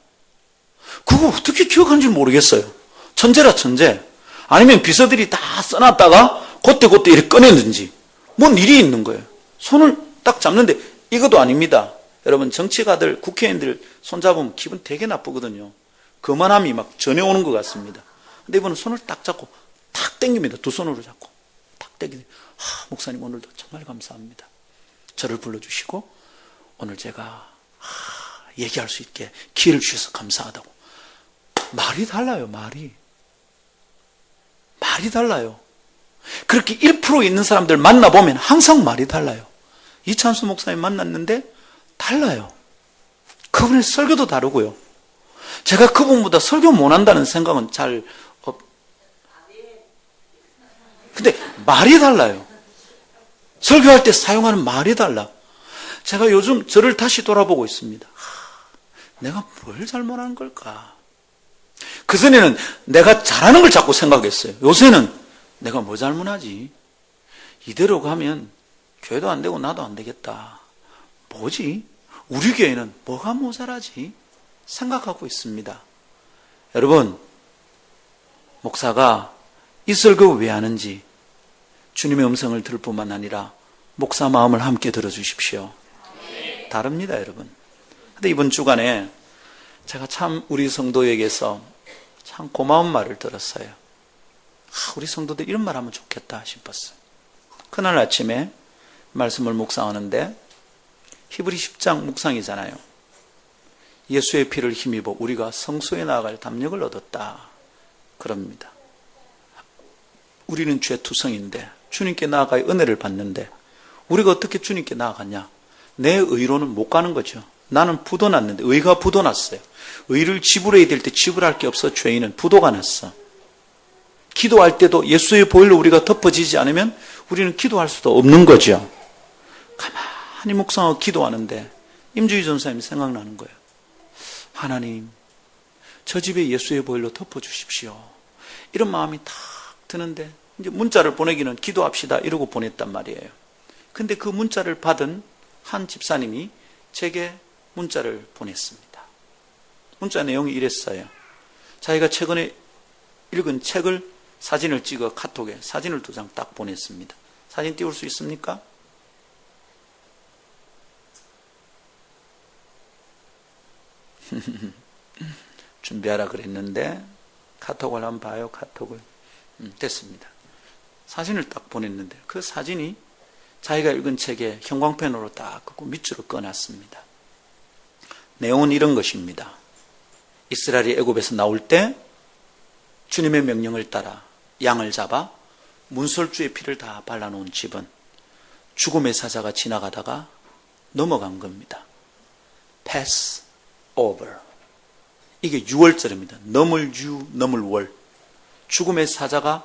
그거 어떻게 기억하는지 모르겠어요. 천재라 천재. 아니면 비서들이 다 써놨다가 그때 이렇게 꺼냈는지 뭔 일이 있는 거예요. 손을 딱 잡는데 이것도 아닙니다. 여러분, 정치가들, 국회의원들 손잡으면 기분 되게 나쁘거든요. 거만함이 막 전해오는 것 같습니다. 근데 이분은 손을 딱 잡고 탁 당깁니다. 두 손으로 잡고 탁 당기고, 목사님 오늘도 정말 감사합니다. 저를 불러주시고 오늘 제가 얘기할 수 있게 기회를 주셔서 감사하다고. 말이 달라요. 말이 달라요. 그렇게 1% 있는 사람들 만나보면 항상 말이 달라요. 이찬수 목사님 만났는데 달라요. 그분의 설교도 다르고요. 제가 그분보다 설교 못한다는 생각은 잘 근데 말이 달라요. 설교할 때 사용하는 말이 달라. 제가 요즘 저를 다시 돌아보고 있습니다. 내가 뭘 잘못한 걸까? 그전에는 내가 잘하는 걸 자꾸 생각했어요. 요새는 내가 뭐 잘못하지? 이대로 가면 교회도 안 되고 나도 안 되겠다. 뭐지? 우리 교회는 뭐가 모자라지? 생각하고 있습니다. 여러분, 목사가 이 설교 왜 하는지 주님의 음성을 들을 뿐만 아니라 목사 마음을 함께 들어주십시오. 다릅니다, 여러분. 근데 이번 주간에 제가 참 우리 성도에게서 참 고마운 말을 들었어요. 우리 성도들 이런 말 하면 좋겠다 싶었어요. 그날 아침에 말씀을 묵상하는데 히브리 10장 묵상이잖아요. 예수의 피를 힘입어 우리가 성소에 나아갈 담력을 얻었다. 그럽니다. 우리는 죄투성인데 주님께 나아가야 은혜를 받는데 우리가 어떻게 주님께 나아갔냐? 내 의로는 못 가는 거죠. 나는 부도 났는데 의가 부도 났어요. 의를 지불해야 될 때 지불할 게 없어 죄인은 부도가 났어. 기도할 때도 예수의 보혈로 우리가 덮어지지 않으면 우리는 기도할 수도 없는 거죠. 가만히 묵상하고 기도하는데 임주희 전사님이 생각나는 거예요. 하나님, 저 집에 예수의 보혈로 덮어주십시오. 이런 마음이 탁 드는데 이제 문자를 보내기는 기도합시다 이러고 보냈단 말이에요. 근데 그 문자를 받은 한 집사님이 제게 문자를 보냈습니다. 문자 내용이 이랬어요. 자기가 최근에 읽은 책을 사진을 찍어 카톡에 사진을 2장 딱 보냈습니다. 사진 띄울 수 있습니까? 준비하라 그랬는데 카톡을 한번 봐요. 카톡을. 됐습니다. 사진을 딱 보냈는데 그 사진이 자기가 읽은 책에 형광펜으로 딱 긋고 밑줄을 꺼놨습니다. 내용은 이런 것입니다. 이스라엘이 애굽에서 나올 때 주님의 명령을 따라 양을 잡아 문설주의 피를 다 발라놓은 집은 죽음의 사자가 지나가다가 넘어간 겁니다. Pass over. 이게 6월절입니다. 넘을 유, 넘을 월. 죽음의 사자가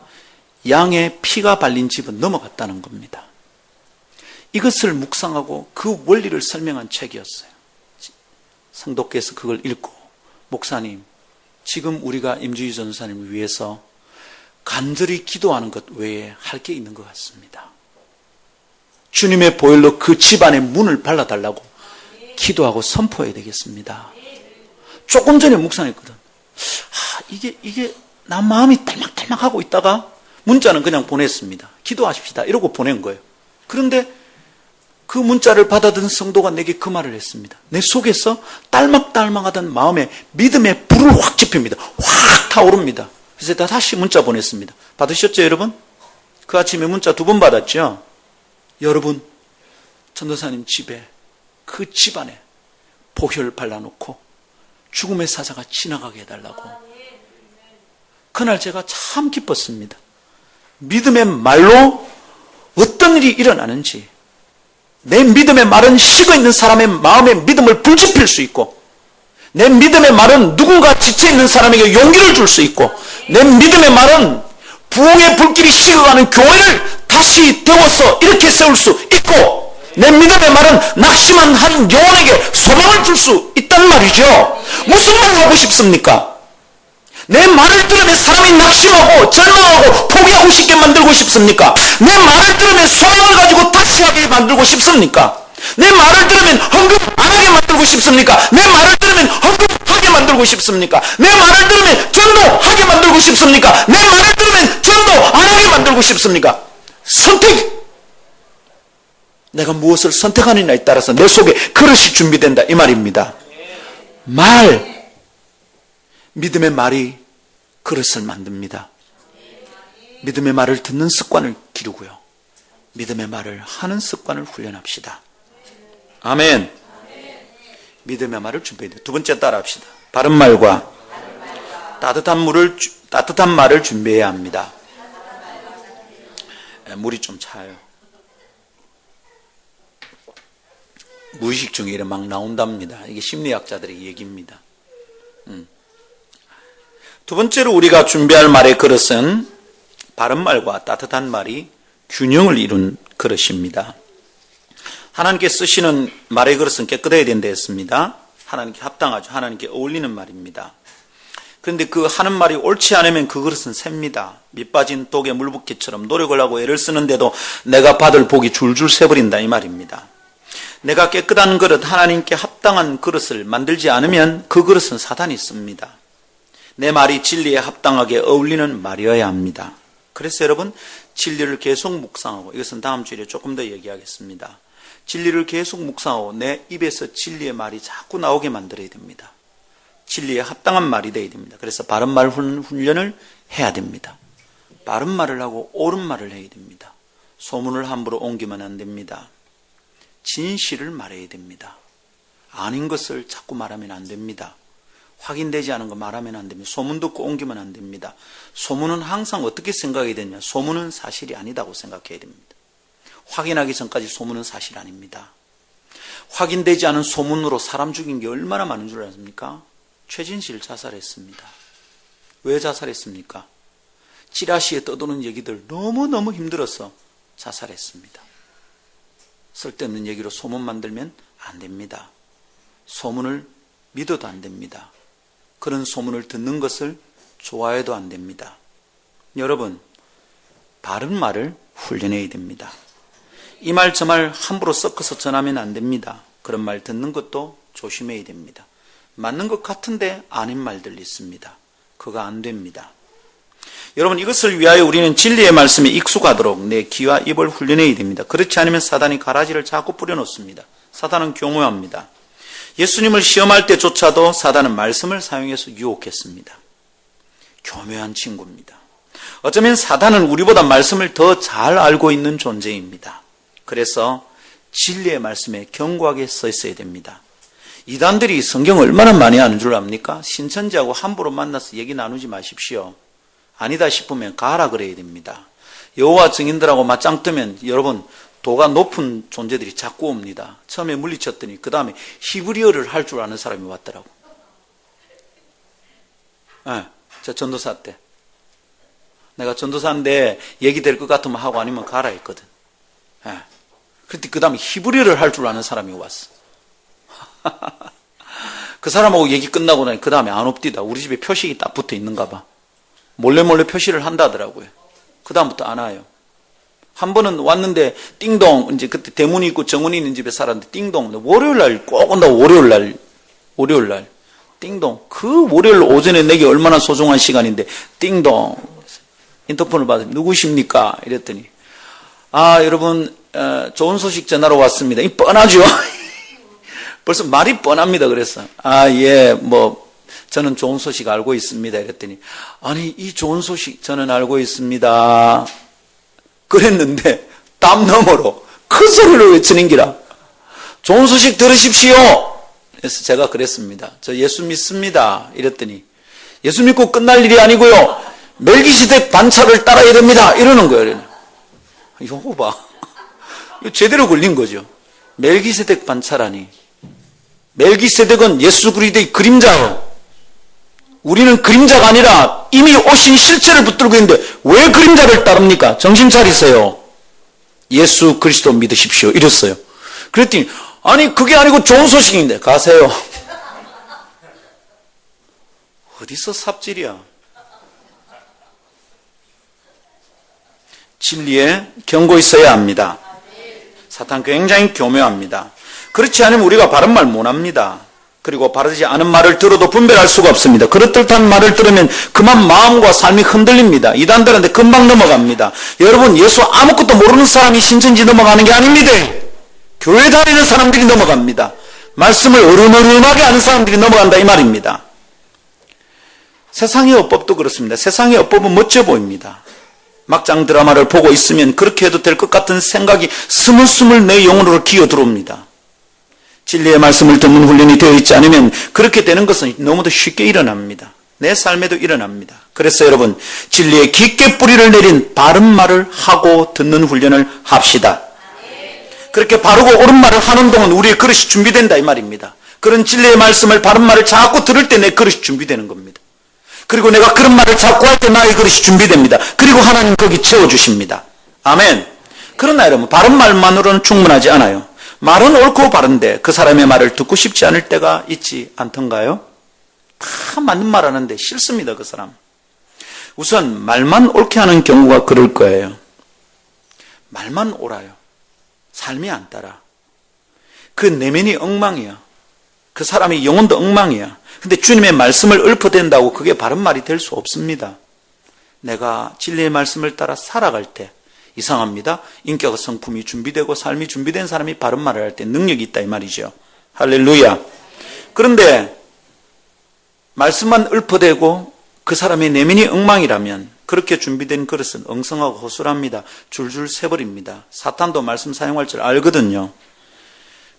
양의 피가 발린 집은 넘어갔다는 겁니다. 이것을 묵상하고 그 원리를 설명한 책이었어요. 성도께서 그걸 읽고 목사님, 지금 우리가 임주희 전사님을 위해서 간절히 기도하는 것 외에 할 게 있는 것 같습니다. 주님의 보혈로 그 집안의 문을 발라달라고 기도하고 선포해야 되겠습니다. 조금 전에 묵상했거든. 이게 나 마음이 딸막딸막하고 있다가 문자는 그냥 보냈습니다. 기도하십시다 이러고 보낸 거예요. 그런데 그 문자를 받아든 성도가 내게 그 말을 했습니다. 내 속에서 딸막딸막하던 마음에 믿음의 불을 확 지핍니다. 확 타오릅니다. 그래서 다시 문자 보냈습니다. 받으셨죠, 여러분? 그 아침에 문자 2번 받았죠? 여러분, 전도사님 집에 그 집안에 보혈 발라놓고 죽음의 사자가 지나가게 해달라고. 그날 제가 참 기뻤습니다. 믿음의 말로 어떤 일이 일어나는지 내 믿음의 말은 식어있는 사람의 마음에 믿음을 불지필 수 있고, 내 믿음의 말은 누군가 지쳐있는 사람에게 용기를 줄 수 있고, 내 믿음의 말은 부흥의 불길이 식어가는 교회를 다시 데워서 이렇게 세울 수 있고, 내 믿음의 말은 낙심한 한 영혼에게 소망을 줄 수 있단 말이죠. 무슨 말을 하고 싶습니까? 내 말을 들으면 사람이 낙심하고 절망하고 포기하고 싶게 만들고 싶습니까? 내 말을 들으면 소망을 가지고 다시 하게 만들고 싶습니까? 내 말을 들으면 헌금 안 하게 만들고 싶습니까? 내 말을 들으면 헌금하게 만들고 싶습니까? 내 말을 들으면 전도하게 만들고 싶습니까? 내 말을 들으면 전도 안 하게 만들고 싶습니까? 선택! 내가 무엇을 선택하느냐에 따라서 내 속에 그릇이 준비된다 이 말입니다. 믿음의 말이 그릇을 만듭니다. 믿음의 말을 듣는 습관을 기르고요, 믿음의 말을 하는 습관을 훈련합시다. 아멘. 믿음의 말을 준비해야 돼요. 두 번째 따라합시다. 바른 말과 따뜻한 말을 준비해야 합니다. 물이 좀 차요. 무의식 중에 이래 막 나온답니다. 이게 심리학자들의 얘기입니다. 두 번째로 우리가 준비할 말의 그릇은 바른 말과 따뜻한 말이 균형을 이룬 그릇입니다. 하나님께 쓰시는 말의 그릇은 깨끗해야 된다 했습니다. 하나님께 합당하죠. 하나님께 어울리는 말입니다. 그런데 그 하는 말이 옳지 않으면 그 그릇은 셉니다. 밑빠진 독에 물 붓기처럼 노력을 하고 애를 쓰는데도 내가 받을 복이 줄줄 새버린다 이 말입니다. 내가 깨끗한 그릇, 하나님께 합당한 그릇을 만들지 않으면 그 그릇은 사단이 씁니다. 내 말이 진리에 합당하게 어울리는 말이어야 합니다. 그래서 여러분, 진리를 계속 묵상하고, 이것은 다음 주에 조금 더 얘기하겠습니다. 진리를 계속 묵상하고 내 입에서 진리의 말이 자꾸 나오게 만들어야 됩니다. 진리에 합당한 말이 되어야 됩니다. 그래서 바른 말 훈련을 해야 됩니다. 바른 말을 하고 옳은 말을 해야 됩니다. 소문을 함부로 옮기면 안 됩니다. 진실을 말해야 됩니다. 아닌 것을 자꾸 말하면 안 됩니다. 확인되지 않은 거 말하면 안 됩니다. 소문 듣고 옮기면 안 됩니다. 소문은 항상 어떻게 생각해야 되냐? 소문은 사실이 아니다고 생각해야 됩니다. 확인하기 전까지 소문은 사실 아닙니다. 확인되지 않은 소문으로 사람 죽인 게 얼마나 많은 줄 아십니까? 최진실 자살했습니다. 왜 자살했습니까? 찌라시에 떠도는 얘기들 너무너무 힘들어서 자살했습니다. 쓸데없는 얘기로 소문 만들면 안 됩니다. 소문을 믿어도 안 됩니다. 그런 소문을 듣는 것을 좋아해도 안 됩니다. 여러분, 바른 말을 훈련해야 됩니다. 이 말 저 말 함부로 섞어서 전하면 안 됩니다. 그런 말 듣는 것도 조심해야 됩니다. 맞는 것 같은데 아닌 말들 있습니다. 그거 안 됩니다. 여러분, 이것을 위하여 우리는 진리의 말씀에 익숙하도록 내 귀와 입을 훈련해야 됩니다. 그렇지 않으면 사단이 가라지를 자꾸 뿌려놓습니다. 사단은 교묘합니다. 예수님을 시험할 때조차도 사단은 말씀을 사용해서 유혹했습니다. 교묘한 친구입니다. 어쩌면 사단은 우리보다 말씀을 더 잘 알고 있는 존재입니다. 그래서 진리의 말씀에 견고하게 서 있어야 됩니다. 이단들이 성경을 얼마나 많이 아는 줄 압니까? 신천지하고 함부로 만나서 얘기 나누지 마십시오. 아니다 싶으면 가라 그래야 됩니다. 여호와 증인들하고 맞짱 뜨면 여러분, 도가 높은 존재들이 자꾸 옵니다. 처음에 물리쳤더니 그 다음에 히브리어를 할 줄 아는 사람이 왔더라고. 저 전도사 때 내가 전도사인데 얘기될 것 같으면 하고 아니면 가라 했거든. 그런데 그 다음에 히브리어를 할 줄 아는 사람이 왔어. 그 사람하고 얘기 끝나고 나니 그 다음에 안 옵디다. 우리 집에 표식이 딱 붙어 있는가 봐. 몰래 표시를 한다더라고요. 그 다음부터 안 와요. 한 번은 왔는데 띵동, 이제 그때 대문이 있고 정문이 있는 집에 살았는데 띵동, 월요일날 꼭 온다고. 월요일날 띵동. 그 월요일 오전에 내게 얼마나 소중한 시간인데 띵동. 인터폰을 받으면 누구십니까? 이랬더니 여러분 좋은 소식 전하러 왔습니다. 이 뻔하죠. 벌써 말이 뻔합니다. 그래서 저는 좋은 소식 알고 있습니다. 이랬더니 아니, 이 좋은 소식 저는 알고 있습니다. 그랬는데 땀 너머로 큰 소리로 외치는 기라. 좋은 소식 들으십시오. 그래서 제가 그랬습니다. 저 예수 믿습니다. 이랬더니 예수 믿고 끝날 일이 아니고요, 멜기세덱 반차를 따라야 됩니다. 이러는 거예요. 이거 봐. 이거 제대로 걸린 거죠. 멜기세덱 반차라니. 멜기세덱은 예수 그리스도의 그림자요. 우리는 그림자가 아니라 이미 오신 실체를 붙들고 있는데 왜 그림자를 따릅니까? 정신 차리세요. 예수 그리스도 믿으십시오. 이랬어요. 그랬더니 아니 그게 아니고 좋은 소식인데 가세요. 어디서 삽질이야. 진리에 경고 있어야 합니다. 사탄 굉장히 교묘합니다. 그렇지 않으면 우리가 바른 말 못합니다. 그리고 바르지 않은 말을 들어도 분별할 수가 없습니다. 그럴듯한 말을 들으면 그만 마음과 삶이 흔들립니다. 이단들한테 금방 넘어갑니다. 여러분, 예수 아무것도 모르는 사람이 신천지 넘어가는 게 아닙니다. 교회 다니는 사람들이 넘어갑니다. 말씀을 어른어른하게 아는 사람들이 넘어간다 이 말입니다. 세상의 어법도 그렇습니다. 세상의 어법은 멋져 보입니다. 막장 드라마를 보고 있으면 그렇게 해도 될 것 같은 생각이 스물스물 내 영혼으로 기어 들어옵니다. 진리의 말씀을 듣는 훈련이 되어 있지 않으면 그렇게 되는 것은 너무도 쉽게 일어납니다. 내 삶에도 일어납니다. 그래서 여러분, 진리에 깊게 뿌리를 내린 바른 말을 하고 듣는 훈련을 합시다. 그렇게 바르고 옳은 말을 하는 동안 우리의 그릇이 준비된다 이 말입니다. 그런 진리의 말씀을 바른 말을 자꾸 들을 때 내 그릇이 준비되는 겁니다. 그리고 내가 그런 말을 자꾸 할 때 나의 그릇이 준비됩니다. 그리고 하나님 거기 채워주십니다. 아멘. 그러나 여러분, 바른 말만으로는 충분하지 않아요. 말은 옳고 바른데 그 사람의 말을 듣고 싶지 않을 때가 있지 않던가요? 다 맞는 말 하는데 싫습니다, 그 사람. 우선 말만 옳게 하는 경우가 그럴 거예요. 말만 옳아요. 삶이 안 따라. 그 내면이 엉망이야. 그 사람의 영혼도 엉망이야. 근데 주님의 말씀을 읊어댄다고 그게 바른 말이 될 수 없습니다. 내가 진리의 말씀을 따라 살아갈 때 이상합니다. 인격과 성품이 준비되고 삶이 준비된 사람이 바른 말을 할 때 능력이 있다 이 말이죠. 할렐루야. 그런데 말씀만 읊어대고 그 사람의 내면이 엉망이라면 그렇게 준비된 그릇은 엉성하고 허술합니다. 줄줄 새버립니다. 사탄도 말씀 사용할 줄 알거든요.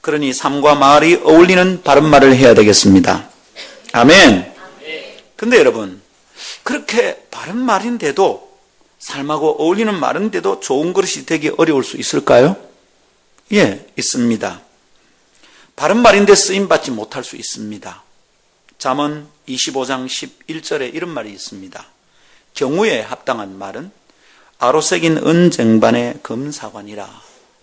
그러니 삶과 말이 어울리는 바른 말을 해야 되겠습니다. 아멘. 근데 여러분, 그렇게 바른 말인데도 삶하고 어울리는 말인데도 좋은 그릇이 되기 어려울 수 있을까요? 예, 있습니다. 바른 말인데 쓰임받지 못할 수 있습니다. 잠언 25장 11절에 이런 말이 있습니다. 경우에 합당한 말은 아로새긴 은쟁반의 금사과니라.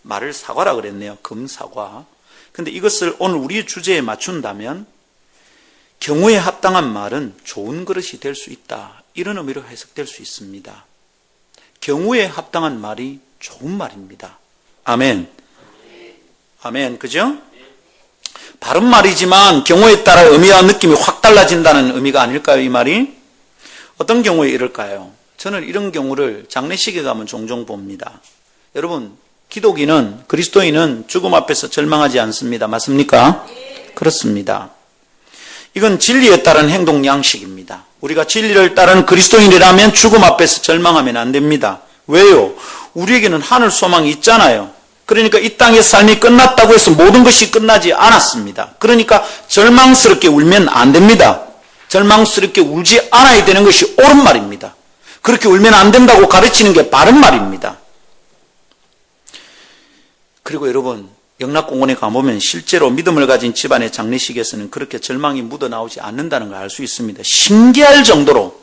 말을 사과라 그랬네요. 금사과. 근데 이것을 오늘 우리 주제에 맞춘다면 경우에 합당한 말은 좋은 그릇이 될 수 있다. 이런 의미로 해석될 수 있습니다. 경우에 합당한 말이 좋은 말입니다. 아멘. 아멘. 그죠? 바른 말이지만 경우에 따라 의미와 느낌이 확 달라진다는 의미가 아닐까요, 이 말이? 어떤 경우에 이럴까요? 저는 이런 경우를 장례식에 가면 종종 봅니다. 여러분, 기독인은, 그리스도인은 죽음 앞에서 절망하지 않습니다. 맞습니까? 그렇습니다. 이건 진리에 따른 행동 양식입니다. 우리가 진리를 따르는 그리스도인이라면 죽음 앞에서 절망하면 안 됩니다. 왜요? 우리에게는 하늘 소망이 있잖아요. 그러니까 이 땅의 삶이 끝났다고 해서 모든 것이 끝나지 않았습니다. 그러니까 절망스럽게 울면 안 됩니다. 절망스럽게 울지 않아야 되는 것이 옳은 말입니다. 그렇게 울면 안 된다고 가르치는 게 바른 말입니다. 그리고 여러분, 영락공원에 가보면 실제로 믿음을 가진 집안의 장례식에서는 그렇게 절망이 묻어나오지 않는다는 걸 알 수 있습니다. 신기할 정도로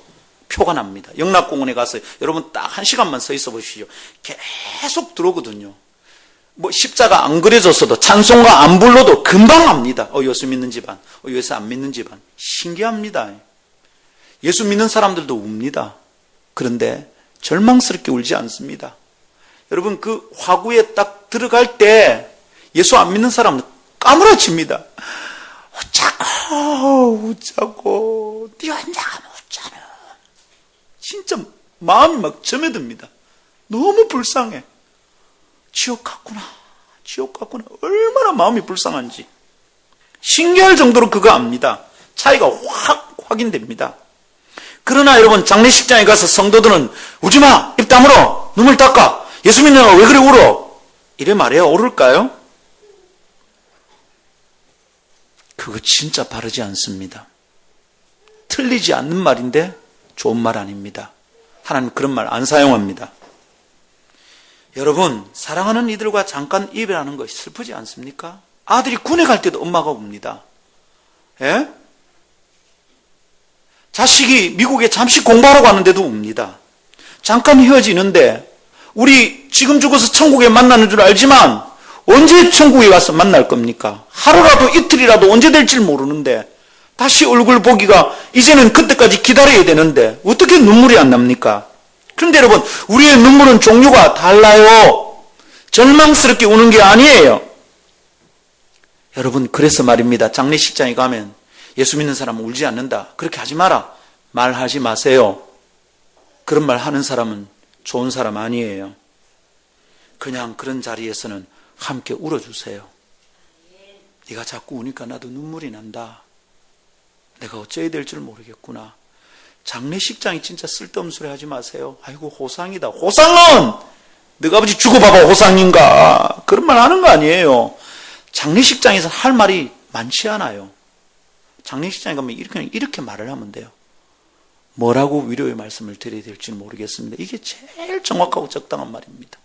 표가 납니다. 영락공원에 가서 여러분 딱 1시간만 서 있어 보십시오. 계속 들어오거든요. 뭐 십자가 안 그려졌어도 찬송가 안 불러도 금방 압니다. 예수 믿는 집안, 예수 안 믿는 집안. 신기합니다. 예수 믿는 사람들도 웁니다. 그런데 절망스럽게 울지 않습니다. 여러분, 그 화구에 딱 들어갈 때 예수 안 믿는 사람은 까무러집니다. 웃자고 네 혼자 가면 웃잖아. 진짜 마음이 막 점여듭니다. 너무 불쌍해. 지옥 같구나. 얼마나 마음이 불쌍한지. 신기할 정도로 그거 압니다. 차이가 확 확인됩니다. 그러나 여러분, 장례식장에 가서 성도들은 울지마, 입 다물어, 눈물 닦아, 예수 믿는 거 왜 그래 울어? 이래 말해야 옳을까요? 그거 진짜 바르지 않습니다. 틀리지 않는 말인데 좋은 말 아닙니다. 하나님 그런 말 안 사용합니다. 여러분, 사랑하는 이들과 잠깐 이별하는 것이 슬프지 않습니까? 아들이 군에 갈 때도 엄마가 웁니다. 예? 자식이 미국에 잠시 공부하러 가는데도 웁니다. 잠깐 헤어지는데 우리 지금 죽어서 천국에 만나는 줄 알지만 언제 천국에 가서 만날 겁니까? 하루라도 이틀이라도 언제 될지 모르는데 다시 얼굴 보기가 이제는 그때까지 기다려야 되는데 어떻게 눈물이 안 납니까? 그런데 여러분, 우리의 눈물은 종류가 달라요. 절망스럽게 우는 게 아니에요. 여러분, 그래서 말입니다. 장례식장에 가면 예수 믿는 사람은 울지 않는다, 그렇게 하지 마라 말하지 마세요. 그런 말 하는 사람은 좋은 사람 아니에요. 그냥 그런 자리에서는 함께 울어주세요. 네가 자꾸 우니까 나도 눈물이 난다. 내가 어찌해야 될 줄 모르겠구나. 장례식장이 진짜 쓸데없는 소리 하지 마세요. 아이고, 호상이다. 호상은 너가 아버지 죽어봐봐 호상인가, 그런 말 하는 거 아니에요. 장례식장에서 할 말이 많지 않아요. 장례식장에 가면 이렇게 말을 하면 돼요. 뭐라고 위로의 말씀을 드려야 될지 모르겠습니다. 이게 제일 정확하고 적당한 말입니다.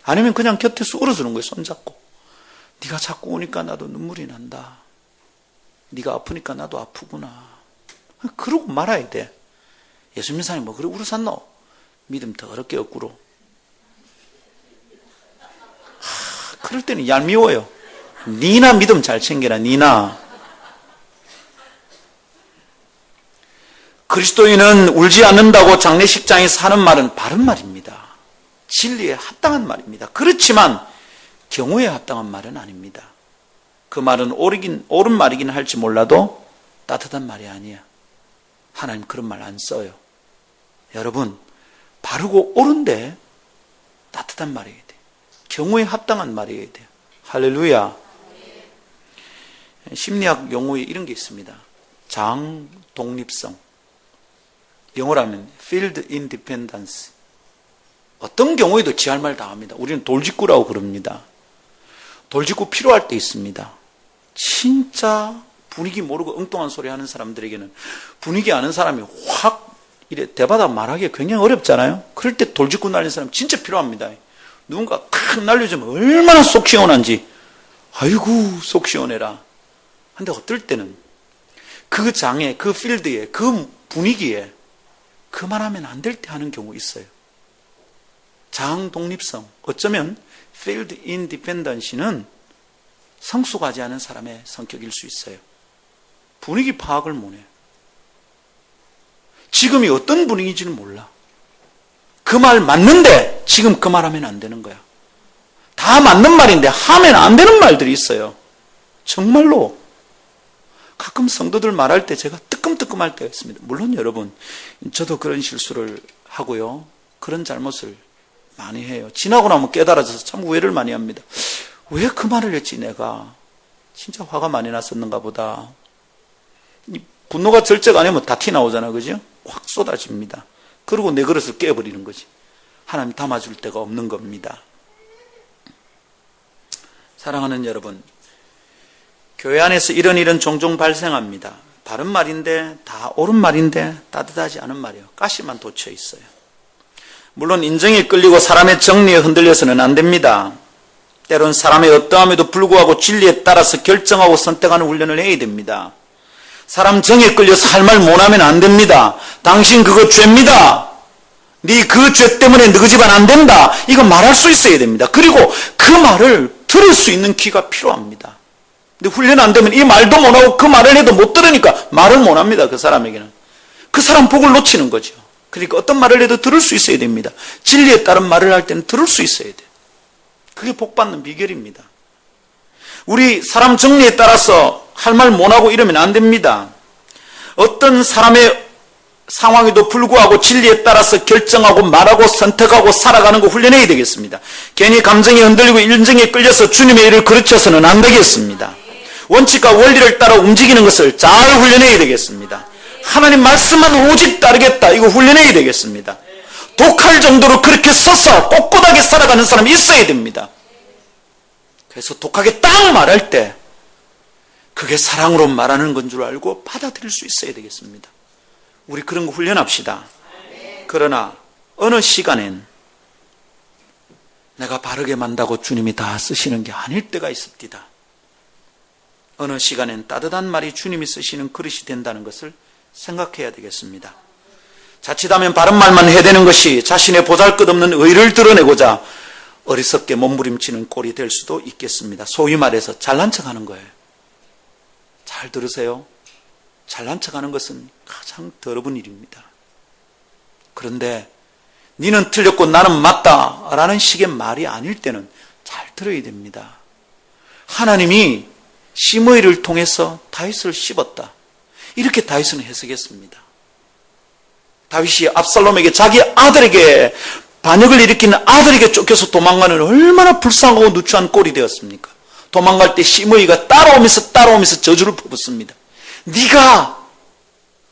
아니면 그냥 곁에서 울어주는 거예요. 손잡고. 네가 자꾸 우니까 나도 눈물이 난다. 네가 아프니까 나도 아프구나. 그러고 말아야 돼. 예수 믿는 사람이 뭐 그래 울어 샀노? 믿음 더럽게 거꾸로. 그럴 때는 얄미워요. 니나 믿음 잘 챙겨라. 니나. 그리스도인은 울지 않는다고 장례식장에서 하는 말은 바른 말입니다. 진리에 합당한 말입니다. 그렇지만 경우에 합당한 말은 아닙니다. 그 말은 옳은 말이긴 할지 몰라도 따뜻한 말이 아니야. 하나님 그런 말 안 써요. 여러분, 바르고 옳은데 따뜻한 말이어야 돼요. 경우에 합당한 말이어야 돼요. 할렐루야. 심리학 용어에 이런 게 있습니다. 장독립성. 영어로 하면 field independence. 어떤 경우에도 지 할 말 다 합니다. 우리는 돌직구라고 그럽니다. 돌직구 필요할 때 있습니다. 진짜 분위기 모르고 엉뚱한 소리 하는 사람들에게는 분위기 아는 사람이 확 이래 대받아 말하기가 굉장히 어렵잖아요. 그럴 때 돌직구 날리는 사람 진짜 필요합니다. 누군가 탁 날려주면 얼마나 속 시원한지. 아이고 속 시원해라. 근데 어떨 때는 그 장에, 그 필드에, 그 분위기에 그만하면 안 될 때 하는 경우 있어요. 장 독립성, 어쩌면 field independence는 성숙하지 않은 사람의 성격일 수 있어요. 분위기 파악을 못해요. 지금이 어떤 분위기인지는 몰라. 그 말 맞는데 지금 그 말 하면 안 되는 거야. 다 맞는 말인데 하면 안 되는 말들이 있어요. 정말로. 가끔 성도들 말할 때 제가 뜨끔뜨끔할 때가 있습니다. 물론 여러분, 저도 그런 실수를 하고요. 그런 잘못을 많이 해요. 지나고 나면 깨달아져서 참 후회를 많이 합니다. 왜 그 말을 했지 내가? 진짜 화가 많이 났었는가 보다. 이 분노가 절제가 아니면 다 티 나오잖아, 그죠? 확 쏟아집니다. 그리고 내 그릇을 깨버리는 거지. 하나님 담아줄 데가 없는 겁니다. 사랑하는 여러분, 교회 안에서 이런 일은 종종 발생합니다. 바른 말인데, 다 옳은 말인데 따뜻하지 않은 말이에요. 가시만 돋쳐 있어요. 물론 인정에 끌리고 사람의 정리에 흔들려서는 안 됩니다. 때론 사람의 어떠함에도 불구하고 진리에 따라서 결정하고 선택하는 훈련을 해야 됩니다. 사람 정에 끌려서 할 말 못하면 안 됩니다. 당신 그거 죄입니다. 네 그 죄 때문에 너희 집안 안 된다. 이거 말할 수 있어야 됩니다. 그리고 그 말을 들을 수 있는 귀가 필요합니다. 근데 훈련 안 되면 이 말도 못하고 그 말을 해도 못 들으니까 말을 못합니다. 그 사람에게는. 그 사람 복을 놓치는 거죠. 그러니까 어떤 말을 해도 들을 수 있어야 됩니다. 진리에 따른 말을 할 때는 들을 수 있어야 돼요. 그게 복받는 비결입니다. 우리 사람 정리에 따라서 할 말 못하고 이러면 안 됩니다. 어떤 사람의 상황에도 불구하고 진리에 따라서 결정하고 말하고 선택하고 살아가는 거 훈련해야 되겠습니다. 괜히 감정이 흔들리고 인정에 끌려서 주님의 일을 그르쳐서는 안 되겠습니다. 원칙과 원리를 따라 움직이는 것을 잘 훈련해야 되겠습니다. 하나님 말씀만 오직 따르겠다. 이거 훈련해야 되겠습니다. 독할 정도로 그렇게 서서 꼿꼿하게 살아가는 사람이 있어야 됩니다. 그래서 독하게 딱 말할 때 그게 사랑으로 말하는 건 줄 알고 받아들일 수 있어야 되겠습니다. 우리 그런 거 훈련합시다. 그러나 어느 시간엔 내가 바르게 만다고 주님이 다 쓰시는 게 아닐 때가 있습니다. 어느 시간엔 따뜻한 말이 주님이 쓰시는 그릇이 된다는 것을 생각해야 되겠습니다. 자칫하면 바른 말만 해대는 것이 자신의 보잘것없는 의를 드러내고자 어리석게 몸부림치는 꼴이 될 수도 있겠습니다. 소위 말해서 잘난 척하는 거예요. 잘 들으세요. 잘난 척하는 것은 가장 더러운 일입니다. 그런데 니는 틀렸고 나는 맞다 라는 식의 말이 아닐 때는 잘 들어야 됩니다. 하나님이 시므이를 통해서 다윗을 씹었다, 이렇게 다윗은 해석했습니다. 다윗이 압살롬에게, 자기 아들에게, 반역을 일으키는 아들에게 쫓겨서 도망가는 얼마나 불쌍하고 누추한 꼴이 되었습니까? 도망갈 때 시므이가 따라오면서 저주를 퍼붓습니다. 네가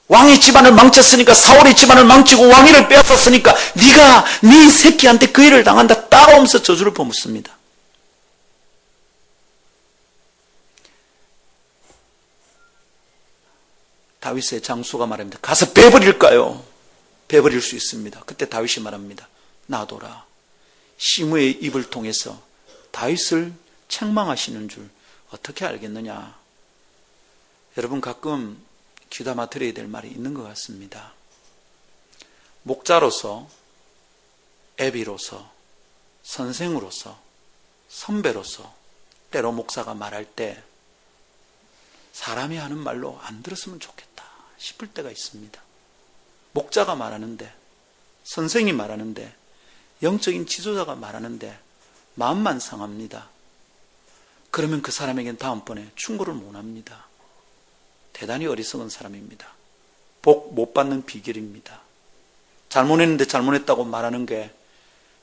왕의 집안을 망쳤으니까, 사울의 집안을 망치고 왕위를 빼앗았으니까 네가 네 새끼한테 그 일을 당한다, 따라오면서 저주를 퍼붓습니다. 다윗의 장수가 말합니다. 가서 베버릴까요? 베버릴 수 있습니다. 그때 다윗이 말합니다. 놔둬라. 시므의 입을 통해서 다윗을 책망하시는 줄 어떻게 알겠느냐. 여러분, 가끔 귀담아 들어야 될 말이 있는 것 같습니다. 목자로서, 애비로서, 선생으로서, 선배로서 때로 목사가 말할 때 사람이 하는 말로 안 들었으면 좋겠다 싶을 때가 있습니다. 목자가 말하는데, 선생이 말하는데, 영적인 지도자가 말하는데 마음만 상합니다. 그러면 그 사람에겐 다음번에 충고를 못 합니다. 대단히 어리석은 사람입니다. 복 못 받는 비결입니다. 잘못했는데 잘못했다고 말하는 게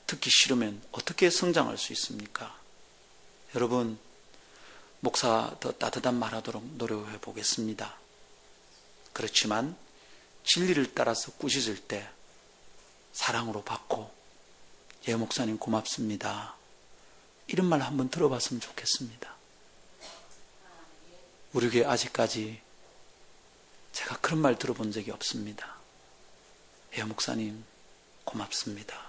듣기 싫으면 어떻게 성장할 수 있습니까? 여러분, 목사 더 따뜻한 말하도록 노력해 보겠습니다. 그렇지만 진리를 따라서 꾸짖을 때 사랑으로 받고, 예 목사님 고맙습니다, 이런 말 한번 들어봤으면 좋겠습니다. 우리 교회 아직까지 제가 그런 말 들어본 적이 없습니다. 예 목사님 고맙습니다,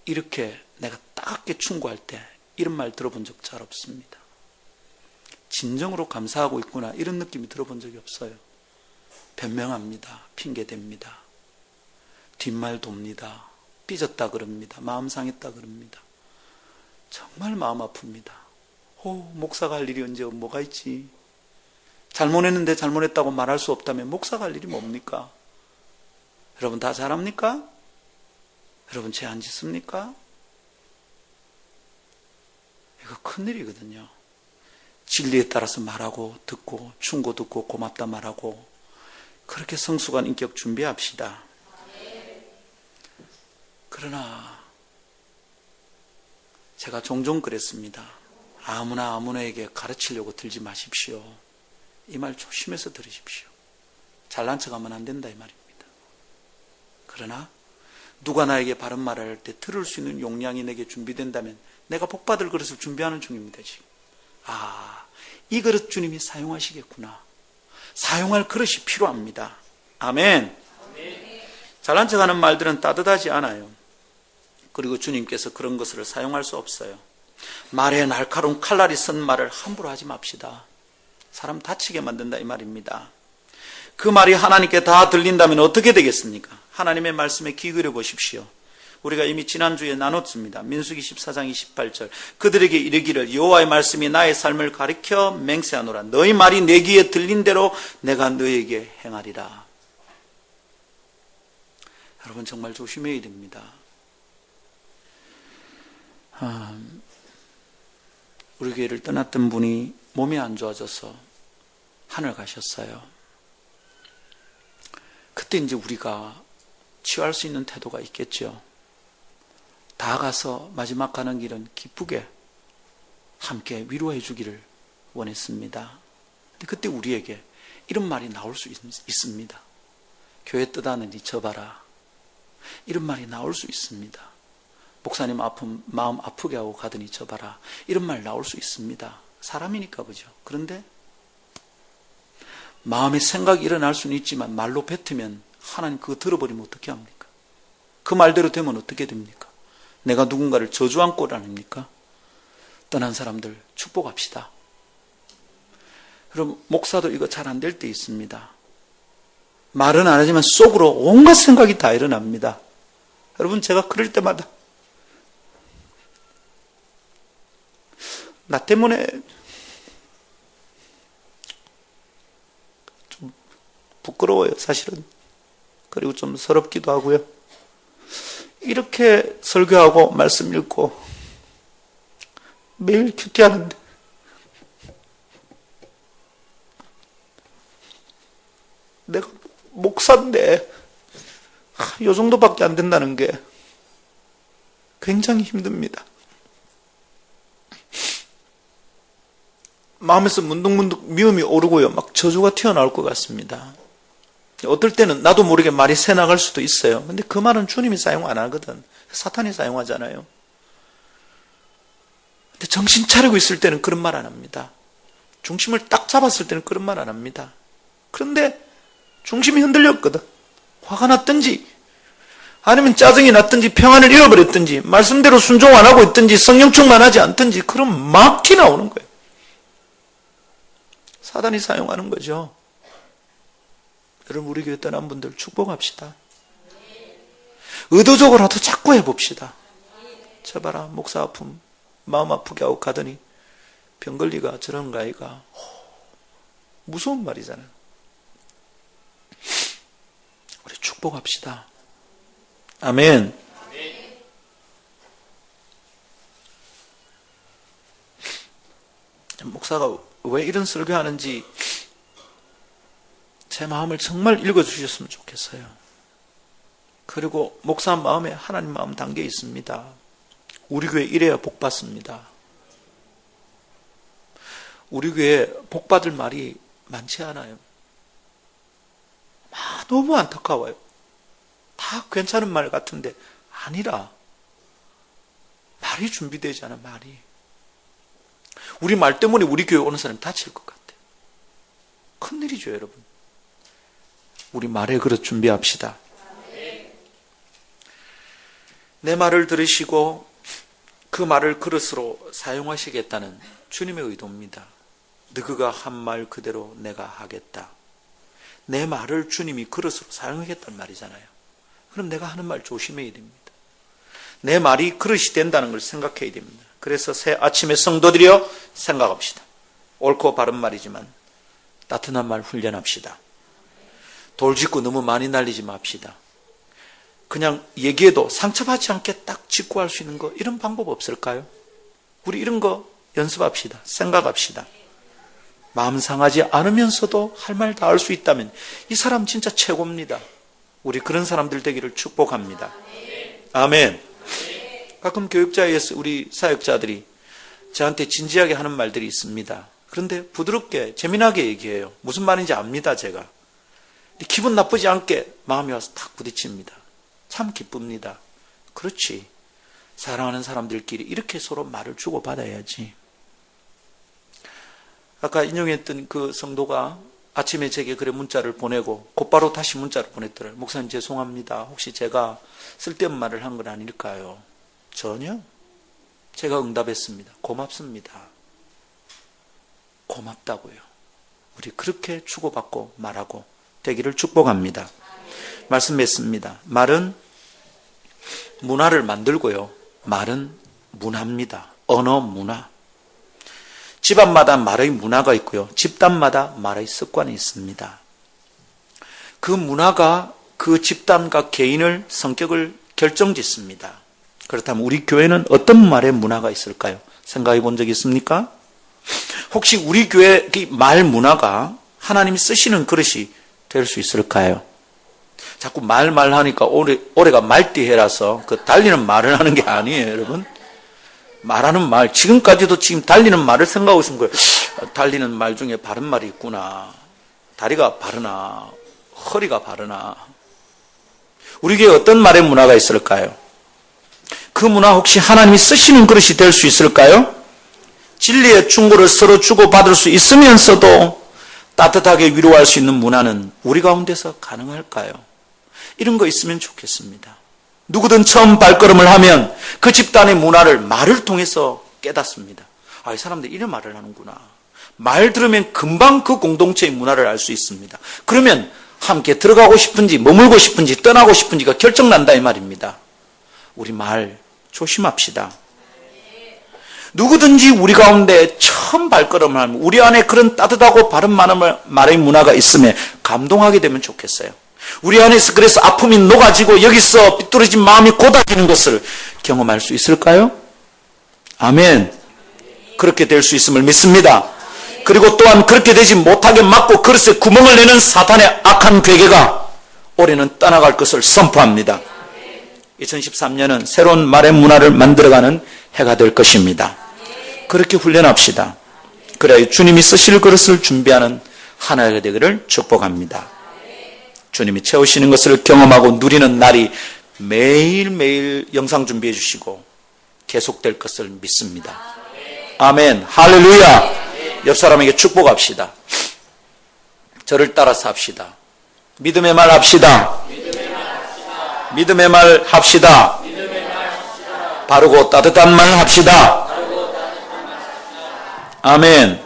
이렇게 내가 따갑게 충고할 때 이런 말 들어본 적 잘 없습니다. 진정으로 감사하고 있구나, 이런 느낌이 들어본 적이 없어요. 변명합니다. 핑계댑니다. 뒷말 돕니다. 삐졌다 그럽니다. 마음 상했다 그럽니다. 정말 마음 아픕니다. 목사가 할 일이 언제 뭐가 있지? 잘못했는데 잘못했다고 말할 수 없다면 목사가 할 일이 뭡니까? 여러분 다 잘합니까? 여러분 죄 안 짓습니까? 이거 큰일이거든요. 진리에 따라서 말하고 듣고 충고 듣고 고맙다 말하고, 그렇게 성숙한 인격 준비합시다. 그러나 제가 종종 그랬습니다. 아무나 아무나에게 가르치려고 들지 마십시오. 이 말 조심해서 들으십시오. 잘난 척하면 안 된다 이 말입니다. 그러나 누가 나에게 바른 말을 할 때 들을 수 있는 용량이 내게 준비된다면 내가 복받을 그릇을 준비하는 중입니다. 지금 이 그릇 주님이 사용하시겠구나, 사용할 그릇이 필요합니다. 아멘. 잘난 척하는 말들은 따뜻하지 않아요. 그리고 주님께서 그런 것을 사용할 수 없어요. 말에 날카로운 칼날이 쓴 말을 함부로 하지 맙시다. 사람 다치게 만든다 이 말입니다. 그 말이 하나님께 다 들린다면 어떻게 되겠습니까? 하나님의 말씀에 귀 기울여 보십시오. 우리가 이미 지난주에 나눴습니다. 민수기 14장 28절. 그들에게 이르기를 여호와의 말씀이 나의 삶을 가리켜 맹세하노라. 너희 말이 내 귀에 들린 대로 내가 너에게 행하리라. 여러분 정말 조심해야 됩니다. 우리 교회를 떠났던 분이 몸이 안 좋아져서 하늘 가셨어요. 그때 이제 우리가 치유할 수 있는 태도가 있겠죠. 다 가서 마지막 가는 길은 기쁘게 함께 위로해 주기를 원했습니다. 근데 그때 우리에게 이런 말이 나올 수 있습니다. 교회 떠나느니 져봐라. 이런 말이 나올 수 있습니다. 목사님 마음 아프게 하고 가더니 져봐라. 이런 말 나올 수 있습니다. 사람이니까 그죠. 그런데 마음의 생각이 일어날 수는 있지만 말로 뱉으면 하나님 그거 들어버리면 어떻게 합니까? 그 말대로 되면 어떻게 됩니까? 내가 누군가를 저주한 꼴 아닙니까? 떠난 사람들 축복합시다. 그럼 목사도 이거 잘 안 될 때 있습니다. 말은 안 하지만 속으로 온갖 생각이 다 일어납니다. 여러분, 제가 그럴 때마다 나 때문에 좀 부끄러워요, 사실은. 그리고 좀 서럽기도 하고요. 이렇게 설교하고 말씀 읽고 매일 큐티하는데 내가 목사인데 이 정도밖에 안 된다는 게 굉장히 힘듭니다. 마음에서 문득문득 미움이 오르고요. 막 저주가 튀어나올 것 같습니다. 어떨 때는 나도 모르게 말이 새나갈 수도 있어요. 근데 그 말은 주님이 사용 안 하거든. 사탄이 사용하잖아요. 근데 정신 차리고 있을 때는 그런 말 안 합니다. 중심을 딱 잡았을 때는 그런 말 안 합니다. 그런데 중심이 흔들렸거든. 화가 났든지 아니면 짜증이 났든지 평안을 잃어버렸든지 말씀대로 순종 안 하고 있든지 성령 충만하지 않든지 그럼 막 튀나오는 거예요. 사단이 사용하는 거죠. 여러분, 우리 교회 떠난 분들 축복합시다. 의도적으로라도 자꾸 해봅시다. 제발아, 목사 아픔 마음 아프게 하고 가더니 병걸리가 저런가 아이가. 무서운 말이잖아요. 우리 축복합시다. 아멘. 목사가 왜 이런 설교하는지 제 마음을 정말 읽어주셨으면 좋겠어요. 그리고 목사 마음에 하나님 마음 담겨 있습니다. 우리 교회 이래야 복 받습니다. 우리 교회 복 받을 말이 많지 않아요. 너무 안타까워요. 다 괜찮은 말 같은데 아니라 말이 준비되지 않아. 말이 우리 말 때문에 우리 교회 오는 사람이 다칠 것 같아요. 큰일이죠, 여러분. 우리 말의 그릇 준비합시다. 내 말을 들으시고 그 말을 그릇으로 사용하시겠다는 주님의 의도입니다. 너희가 한 말 그대로 내가 하겠다. 내 말을 주님이 그릇으로 사용하겠다는 말이잖아요. 그럼 내가 하는 말 조심해야 됩니다. 내 말이 그릇이 된다는 걸 생각해야 됩니다. 그래서 새 아침에 성도들이여 생각합시다. 옳고 바른 말이지만 따뜻한 말 훈련합시다. 돌직구 너무 많이 날리지 맙시다. 그냥 얘기해도 상처받지 않게 딱 짚고 할 수 있는 거, 이런 방법 없을까요? 우리 이런 거 연습합시다. 생각합시다. 마음 상하지 않으면서도 할 말 다 할 수 있다면 이 사람 진짜 최고입니다. 우리 그런 사람들 되기를 축복합니다. 아멘. 가끔 교육자에서 우리 사역자들이 저한테 진지하게 하는 말들이 있습니다. 그런데 부드럽게 재미나게 얘기해요. 무슨 말인지 압니다, 제가. 기분 나쁘지 않게 마음이 와서 탁 부딪힙니다. 참 기쁩니다. 그렇지. 사랑하는 사람들끼리 이렇게 서로 말을 주고받아야지. 아까 인용했던 그 성도가 아침에 제게 그래 문자를 보내고 곧바로 다시 문자를 보냈더라고요. 목사님 죄송합니다. 혹시 제가 쓸데없는 말을 한 건 아닐까요? 전혀. 제가 응답했습니다. 고맙습니다. 고맙다고요. 우리 그렇게 주고받고 말하고 되기를 축복합니다. 말씀했습니다. 말은 문화를 만들고요. 말은 문화입니다. 언어 문화. 집안마다 말의 문화가 있고요. 집단마다 말의 습관이 있습니다. 그 문화가 그 집단과 개인을 성격을 결정짓습니다. 그렇다면 우리 교회는 어떤 말의 문화가 있을까요? 생각해 본 적 있습니까? 혹시 우리 교회의 말 문화가 하나님이 쓰시는 그릇이 될 수 있을까요? 자꾸 말하니까 올해가 말띠해라서 그 달리는 말을 하는 게 아니에요, 여러분. 말하는 말, 지금까지도 지금 달리는 말을 생각하고 있는 거예요. 달리는 말 중에 바른 말이 있구나. 다리가 바르나, 허리가 바르나. 우리 교회에 어떤 말의 문화가 있을까요? 그 문화 혹시 하나님이 쓰시는 그릇이 될 수 있을까요? 진리의 충고를 서로 주고받을 수 있으면서도 따뜻하게 위로할 수 있는 문화는 우리 가운데서 가능할까요? 이런 거 있으면 좋겠습니다. 누구든 처음 발걸음을 하면 그 집단의 문화를 말을 통해서 깨닫습니다. 아, 이 사람들 이런 말을 하는구나. 말 들으면 금방 그 공동체의 문화를 알 수 있습니다. 그러면 함께 들어가고 싶은지 머물고 싶은지 떠나고 싶은지가 결정난다 이 말입니다. 우리 말 조심합시다. 누구든지 우리 가운데 처음 발걸음을 하면 우리 안에 그런 따뜻하고 바른 말의 문화가 있으면 감동하게 되면 좋겠어요. 우리 안에서 그래서 아픔이 녹아지고 여기서 삐뚤어진 마음이 고다지는 것을 경험할 수 있을까요? 아멘. 그렇게 될 수 있음을 믿습니다. 그리고 또한 그렇게 되지 못하게 막고 그릇에 구멍을 내는 사탄의 악한 괴계가 올해는 떠나갈 것을 선포합니다. 2013년은 새로운 말의 문화를 만들어가는 해가 될 것입니다. 그렇게 훈련합시다. 그래야 주님이 쓰실 그릇을 준비하는 한 해가 되기를 축복합니다. 주님이 채우시는 것을 경험하고 누리는 날이 매일매일 영상 준비해 주시고 계속될 것을 믿습니다. 아멘. 할렐루야. 옆 사람에게 축복합시다. 저를 따라서 합시다. 믿음의 말 합시다. 믿음의 말 합시다. 바르고 따뜻한 말 합시다. 아멘.